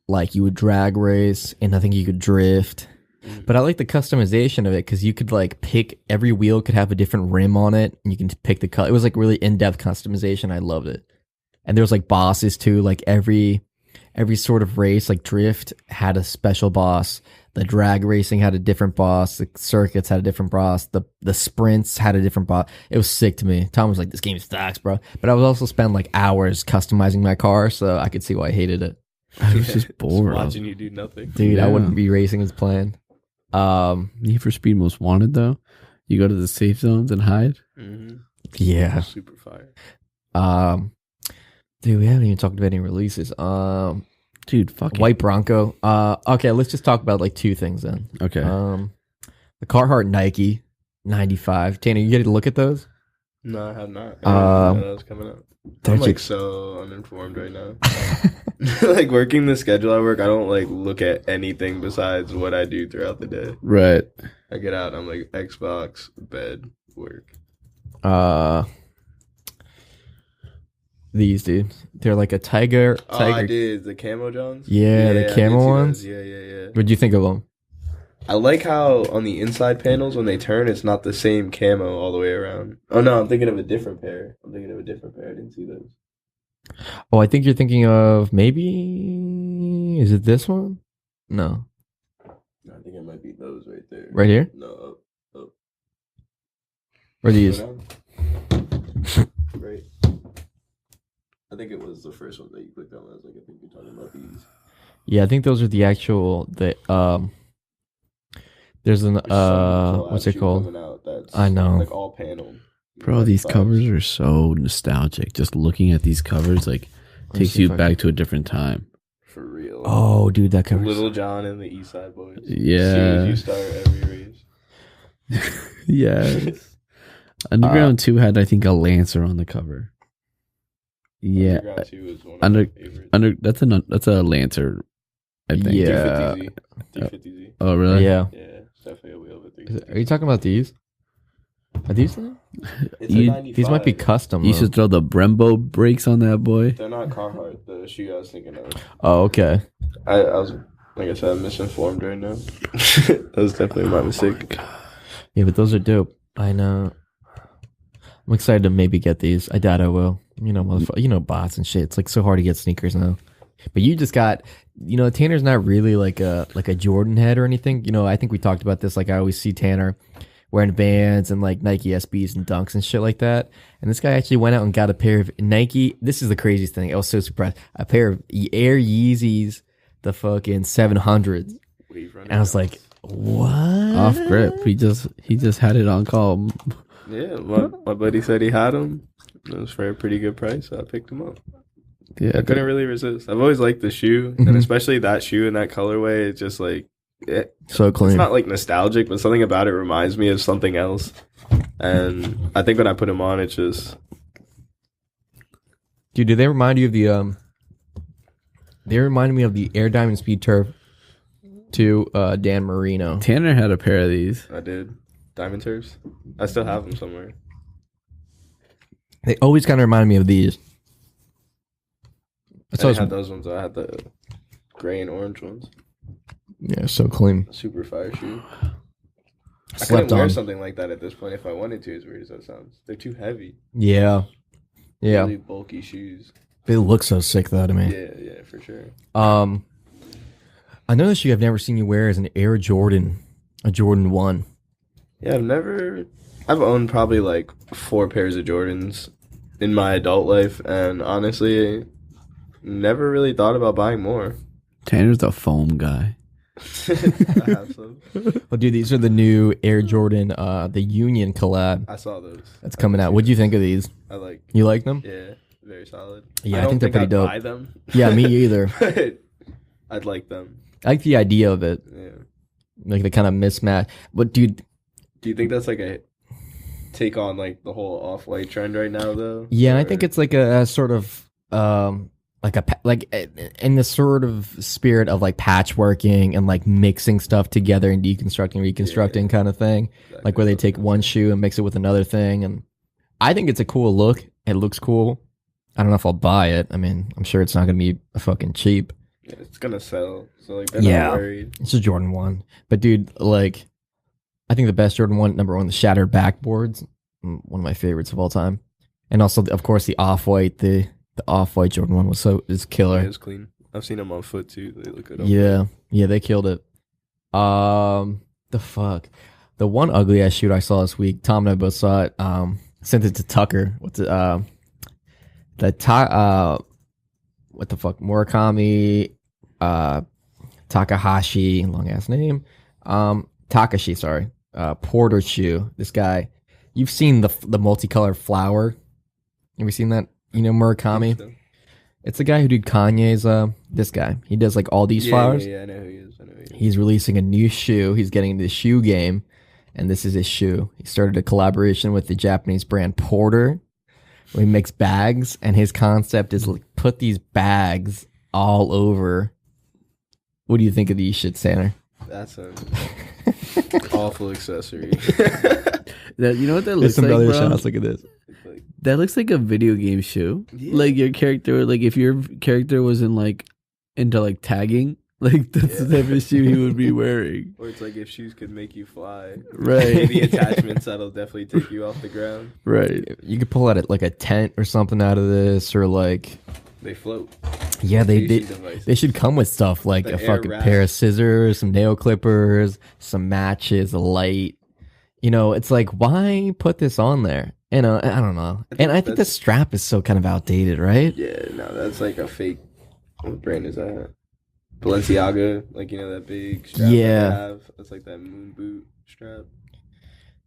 like you would drag race, and I think you could drift. But I like the customization of it because you could like pick every wheel could have a different rim on it, and you can pick the color. It was like really in depth customization. I loved it, and there was like bosses too. Like every every sort of race, like drift, had a special boss. The drag racing had a different boss. The circuits had a different boss. The sprints had a different boss. It was sick to me. Tom was like, "This game sucks, bro." But I would also spend like hours customizing my car, so I could see why I hated it. I was just bored. watching you do nothing. Dude, I Yeah. wouldn't be racing as planned. Need for Speed Most Wanted though. You go to the safe zones and hide. Mm-hmm. Yeah. Super fire. Dude, we haven't even talked about any releases. Dude, fuck White Bronco. Okay, let's just talk about like two things then. Okay. The Carhartt Nike 95. Tanner, you get to look at those? No, I have not. I didn't know that was coming up. they're I'm like just- so uninformed right now. Like working the schedule I work, I don't like look at anything besides what I do throughout the day. Right. I get out, I'm like Xbox, bed, work. These dude, they're like a tiger. Oh, I Tiger. did the camo Johns. Yeah, the I did camo see ones? those. Yeah. What'd you think of them? I like how on the inside panels when they turn, it's not the same camo all the way around. Oh no, I'm thinking of a different pair. I didn't see those. Oh, I think you're thinking of maybe. Is it this one? No, I think it might be those right there. right here. No, up. Or these? Go down. Right. I think it was the first one that you clicked on. I was like, I think you're talking about these. Yeah, I think those are the actual. There's an There's some what's collab it shoe called? coming out that's I know. like all paneled. Bro, Like these fives. covers are so nostalgic. Just looking at these covers like Let me takes see you if I back can- to a different time. For real. Oh, dude, that covers. Little John and the East Side Boys. Yeah. As soon as you start every race. Yes. Underground 2 had I think a Lancer on the cover. Yeah. Underground 2 is one of Under- my favorites. That's a Lancer, I think. Yeah. 350Z. 350Z. Oh really? Yeah. Yeah, it's definitely a wheel of a Is it- 350Z. Are you talking about these? Are these them? It's You- a 95. These might be custom. You though. should throw the Brembo brakes on that boy. They're not Carhartt, the shoe I was thinking of. Oh, okay. I was, like I said, misinformed right now. That was definitely my mistake. Yeah, but those are dope. I know. I'm excited to maybe get these. I doubt I will. You know, bots and shit. It's like so hard to get sneakers now. But you just got, Tanner's not really like a Jordan head or anything. I think we talked about this. Like I always see Tanner wearing Vans and like Nike SBs and Dunks and shit like that. And this guy actually went out and got a pair of Nike. This is the craziest thing. I was so surprised. A pair of Air Yeezys, the fucking 700s. Wave running And I was down. like, what? Off grip. He just had it on call. Yeah, my buddy said he had them. It was for a pretty good price, so I picked them up. Yeah. I couldn't really resist. I've always liked the shoe, and Mhm. especially that shoe in that colorway. It's just like So it's clean. not like nostalgic, but something about it reminds me of something else. And I think when I put them on, it's just Dude, do they remind you of the They reminded me of the Air Diamond Speed Turf to Dan Marino. Tanner had a pair of these. I did Diamond Turfs. I still have them somewhere. They always kind of remind me of these. I didn't have those ones. I had the gray and orange ones. Yeah, so clean. Super fire shoe. I Slept couldn't wear on. something like that at this point if I wanted to. As weird as that sounds, they're too heavy. Yeah. Yeah. Really bulky shoes. They look so sick though to me. Yeah, for sure. Another shoe I've never seen you wear is an Air Jordan, a Jordan 1. Yeah, I've owned probably like 4 pairs of Jordans in my adult life, and honestly, never really thought about buying more. Tanner's the foam guy. I have some. Well, dude, these are the new Air Jordan, the Union collab I saw those. that's coming out. What'd you think of these? I like. You like them? Yeah, very solid. Yeah, I don't think they're pretty I'd dope. Buy them. Yeah, me either. But I'd like them. I like the idea of it, Yeah. like the kind of mismatch. But dude, Do you think that's like a take on like the whole off-white trend right now, though? yeah, I Or- think it's like a sort of like in the sort of spirit of like patchworking and like mixing stuff together and deconstructing, reconstructing kind of thing. Exactly. Like where they take one shoe and mix it with another thing, and I think it's a cool look. It looks cool. I don't know if I'll buy it. I mean, I'm sure it's not gonna be fucking cheap. Yeah, it's gonna sell. So like they're Yeah. not worried. It's a Jordan 1. But dude, like, I think the best Jordan 1, number one, the shattered backboards, one of my favorites of all time. And also, of course, the off-white, the off-white Jordan 1 is Yeah, killer. it's clean. I've seen them on foot too. They look good. Yeah, they killed it. The fuck, the one ugly ass shoot I saw this week. Tom and I both saw it. Sent it to Tucker. What the Murakami, Takahashi, long ass name. Takashi, sorry. Porter shoe. This guy, you've seen the multicolored flower. Have you seen that? You know Murakami? So. It's the guy who did Kanye's. This guy. He does like all these flowers. Yeah, I know who he is. He's releasing a new shoe. He's getting into the shoe game, and this is his shoe. He started a collaboration with the Japanese brand Porter, where he makes bags, and his concept is like, put these bags all over. What do you think of these shit, Tanner? That's an awful accessory. You know what that looks like, bro? Shots. Look at this. That looks like a video game shoe. Yeah. Like your character, like if your character was into like tagging, like that's the type of shoe he would be wearing. Or it's like if shoes could make you fly. Right. Maybe attachments that'll definitely take you off the ground. Right. You could pull out like a tent or something out of this, or like they float. Yeah, they should come with stuff like a fucking pair of scissors, some nail clippers, some matches, a light. You know, it's like, why put this on there? You know, I don't know. And I think the strap is so kind of outdated, right? Yeah, no, that's like a fake. What brand is that? Balenciaga, like, you know, that big strap that they have. It's like that moon boot strap.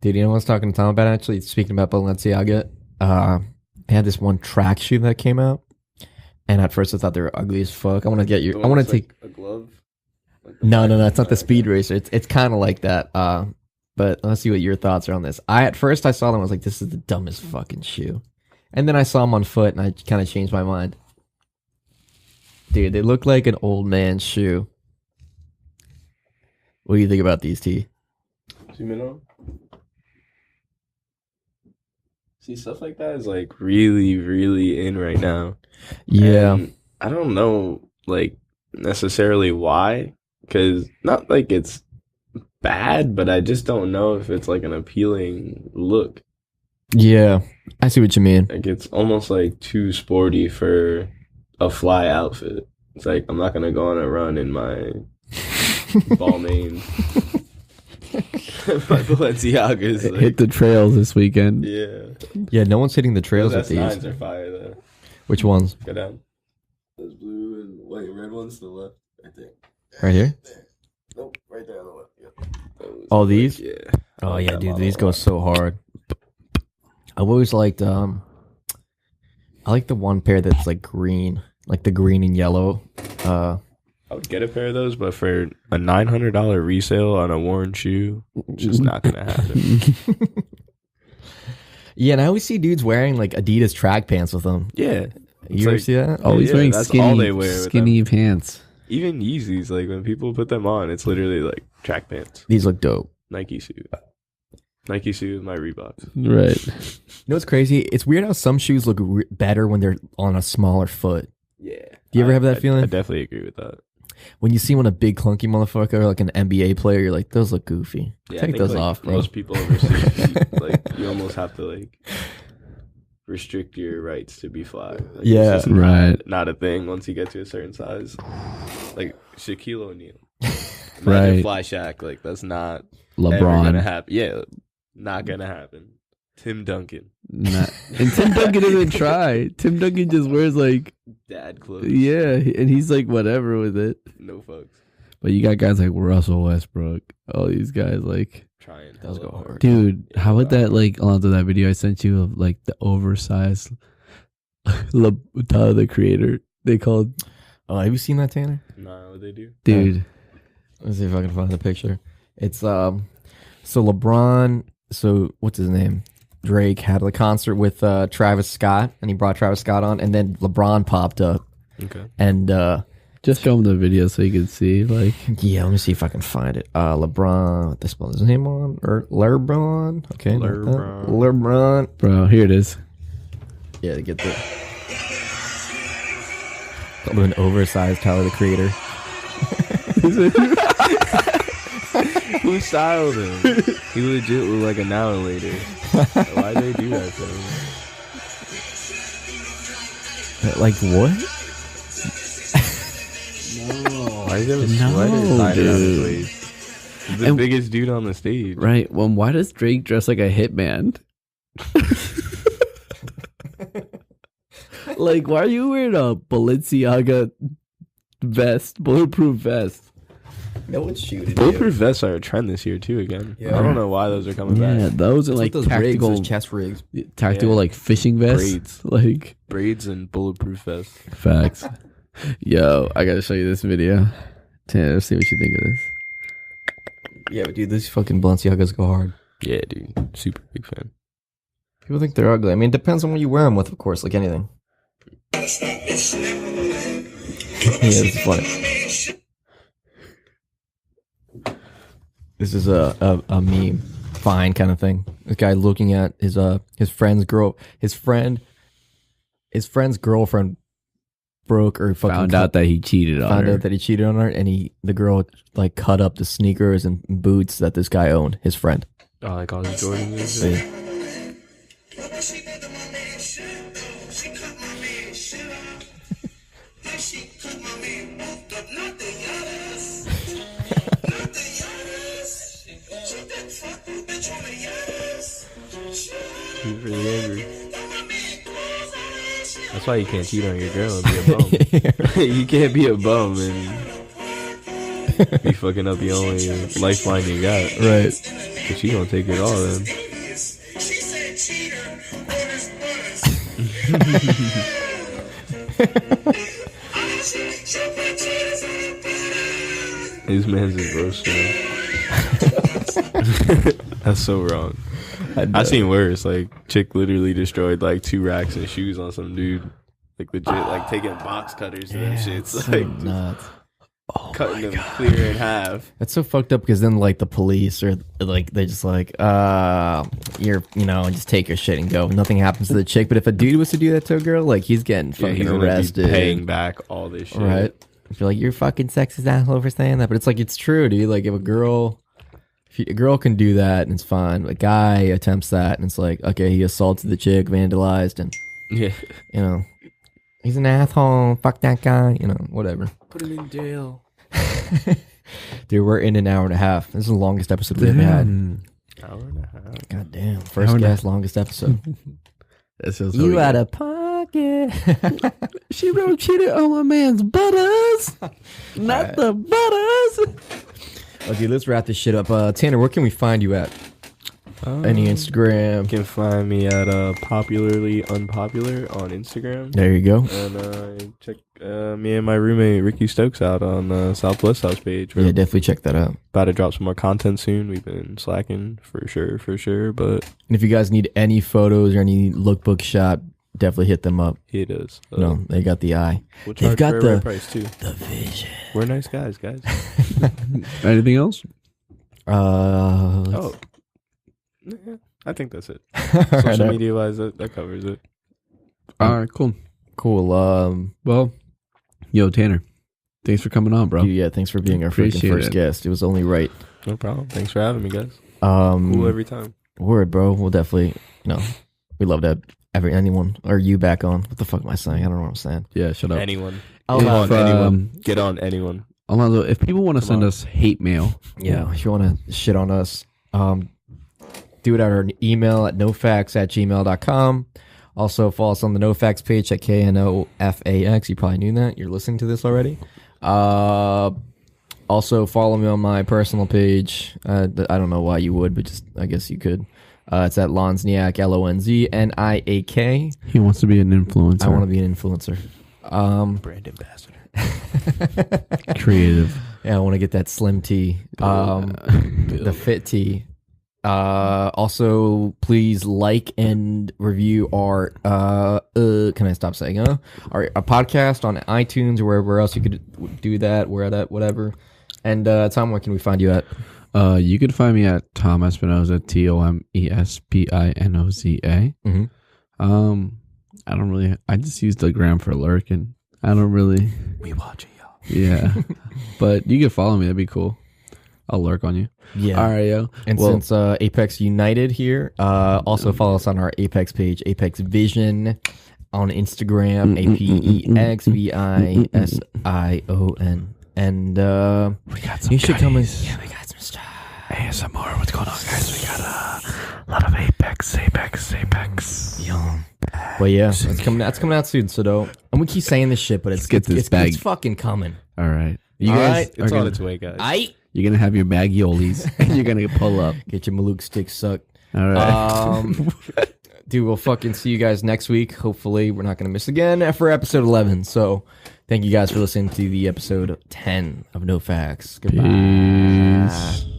Dude, you know what I was talking to Tom about, actually? Speaking about Balenciaga, they had this one track shoe that came out. And at first I thought they were ugly as fuck. I want to get you. I want to take a glove. Like no, it's not the Speed Racer. It's kind of like that. But let's see what your thoughts are on this. At first I saw them, I was like, this is the dumbest fucking shoe. And then I saw them on foot, and I kind of changed my mind. Dude, they look like an old man's shoe. What do you think about these, T? Zoom in on. See, stuff like that is like really, really in right now. Yeah. And I don't know, like, necessarily why. Because not like it's bad, but I just don't know if it's like an appealing look. Yeah, I see what you mean. Like, it's almost like too sporty for a fly outfit. It's like, I'm not going to go on a run in my Balmain. My Balenciagas. Like, hit the trails this weekend. Yeah, no one's hitting the trails with these. S9s are fire, though. Which ones? Go down. Those blue and white and red ones to the left. Right there. Right here? Nope, right there on the left. Yeah. All these? Yeah. Oh, yeah, dude, these go so hard. I've always liked, I like the one pair that's like green, like the green and yellow. I would get a pair of those, but for a $900 resale on a worn shoe, just not gonna happen. Yeah, and I always see dudes wearing like Adidas track pants with them. Yeah, you ever see that? Oh, he's wearing skinny pants. Even Yeezys, like when people put them on, it's literally like track pants. These look dope. Nike suit with my Reeboks. Right. You know what's crazy? It's weird how some shoes look better when they're on a smaller foot. Yeah. Do you ever have that feeling? I definitely agree with that. When you see one a big clunky motherfucker like an NBA player, you're like, those look goofy. Yeah, Take those off, bro. Most people overseas, like you almost have to like restrict your rights to be fly. Like, yeah, it's just not a thing once you get to a certain size. Like Shaquille O'Neal, right? Fly Shaq, like that's not LeBron ever gonna happen. Yeah, not gonna happen. Tim Duncan. And Tim Duncan doesn't try. Tim Duncan just wears like dad clothes. Yeah, and he's like whatever with it. No fucks. But you got guys like Russell Westbrook. All these guys like trying. Those go hard. Dude, how about that? Like Alonzo, that video I sent you of like the oversized Tyler the Creator. They called. Oh, have you seen that, Tanner? No, what they do, dude. Let's see if I can find the picture. It's so LeBron. So what's his name? Drake had a concert with Travis Scott, and he brought Travis Scott on, and then LeBron popped up. Okay. And just show him the video so you can see. Like, yeah, let me see if I can find it. LeBron. This spell his name on or LeBron. Okay, LeBron. Bro, here it is. Yeah, to get the an oversized Tyler the Creator. Who styled him? He legit looked like a now and later. Why'd they do that to him? Like what? does he have a sweater tied around his waist? He's the biggest dude on the stage. Right. Well, why does Drake dress like a hitman? Like, why are you wearing a Balenciaga vest, bulletproof vest? No one's shooting. Bulletproof vests are a trend this year too. Again, Yeah. I don't know why those are coming Yeah, back. those are like those tactical, rigs, those chest rigs. tactical like fishing vests. Braids. Like Braids and bulletproof vests. facts. Yo, I gotta show you this video. Tanner, see what you think of this. Yeah, but dude, these fucking Balenciagas go hard. Yeah, dude, super big fan. People think they're ugly. I mean, it depends on what you wear them with, of course, like anything. Yeah, this is funny. This is a meme, fine kind of thing. This guy looking at his friend's girlfriend broke or fucking Found out that he cheated on found her. out that he cheated on her, and the girl like cut up the sneakers and boots that this guy owned, his friend. Oh, like all these Jordans. And See? shit. He's really angry. That's why you can't cheat on your girl and be a bum. You can't be a bum and be fucking up the only lifeline you got. Right. Cause she gonna take it all then. His man's is roasting. That's so wrong. I seen worse. Like, chick literally destroyed like 2 racks of shoes on some dude. Like legit, like taking box cutters to them shits. So Like nuts. cutting them clear in half. That's so fucked up because then like the police or like they just like just take your shit and go. Nothing happens to the chick. But if a dude was to do that to a girl, like he's getting fucking He's gonna be arrested, paying back all this shit. right? I feel like you're fucking sexist asshole for saying that, but it's like it's true, dude. Like if a girl can do that and it's fine. A guy attempts that and it's like, okay, he assaulted the chick, vandalized, and Yeah. he's an asshole. Fuck that guy. Whatever. Put him in jail. Dude, we're in an hour and a half. This is the longest episode we've ever had. Hour and a half. God damn. First guest, longest episode. That's just You out of pocket. She wrote cheated on my man's butters, not the butters. Okay, let's wrap this shit up. Tanner, where can we find you at? Any Instagram? You can find me at Popularly Unpopular on Instagram. There you go. And check me and my roommate Ricky Stokes out on the Southwest House page. We're Yeah, definitely check that out. about to drop some more content soon. We've been slacking for sure. But And if you guys need any photos or any lookbook shot, definitely hit them up. it is. They got the eye. We'll They've charge got for the- the right price too. The vision. We're nice guys. Anything else? Oh, yeah, I think that's it. Social media wise, that covers it. All right, cool. Cool. Well, yo, Tanner, thanks for coming on, bro. Dude, yeah, thanks for being our freaking Appreciate first it. guest. It was only right. No problem. Thanks for having me, guys. Cool every time. Word, bro. We'll definitely, we love to have anyone or you back on. What the fuck am I saying? I don't know what I'm saying. Yeah, shut up. Anyone. I'll Get have, on anyone. Get on anyone. Alonzo, if people want to Come send on. us hate mail, Yeah, if you want to shit on us, do it at our email at nofax@gmail.com. Also, follow us on the NoFax page at KNOFAX. You probably knew that. You're listening to this already. Also, follow me on my personal page. I don't know why you would, but just I guess you could. It's at Lonzniak, LONZNIAK. he wants to be an influencer. I want to be an influencer. Brand ambassador. creative. Yeah, I want to get that slim tee, the fit tee. Also, please like and review our can I stop saying our podcast on iTunes or wherever else you could do that, whatever. And Tom, where can we find you at? You can find me at Tom Espinoza, TOMESPINOZA. Mhm. I don't really. I just use the gram for lurking. I don't really. We watch it, y'all. Yeah, but you can follow me. That'd be cool. I'll lurk on you. Yeah. All right, yo. And Well, since Apex United here, also follow us on our Apex page, Apex Vision on Instagram, APEXVISION. And We got some you should come and goodies. yeah, we got some stuff. ASMR, what's going on, guys? We got a lot of Apex. Yum. But yeah, that's coming out soon. So don't. I'm gonna keep saying this shit, but it's get this bag. It's fucking coming. All right. You All guys right. are It's on gonna, its way, guys. you're going to have your bagiolis and you're going to pull up. Get your Malouk stick sucked. All right. Dude, we'll fucking see you guys next week. Hopefully, we're not gonna miss again for episode 11. So, thank you guys for listening to the episode 10 of NoFax. Goodbye. Peace.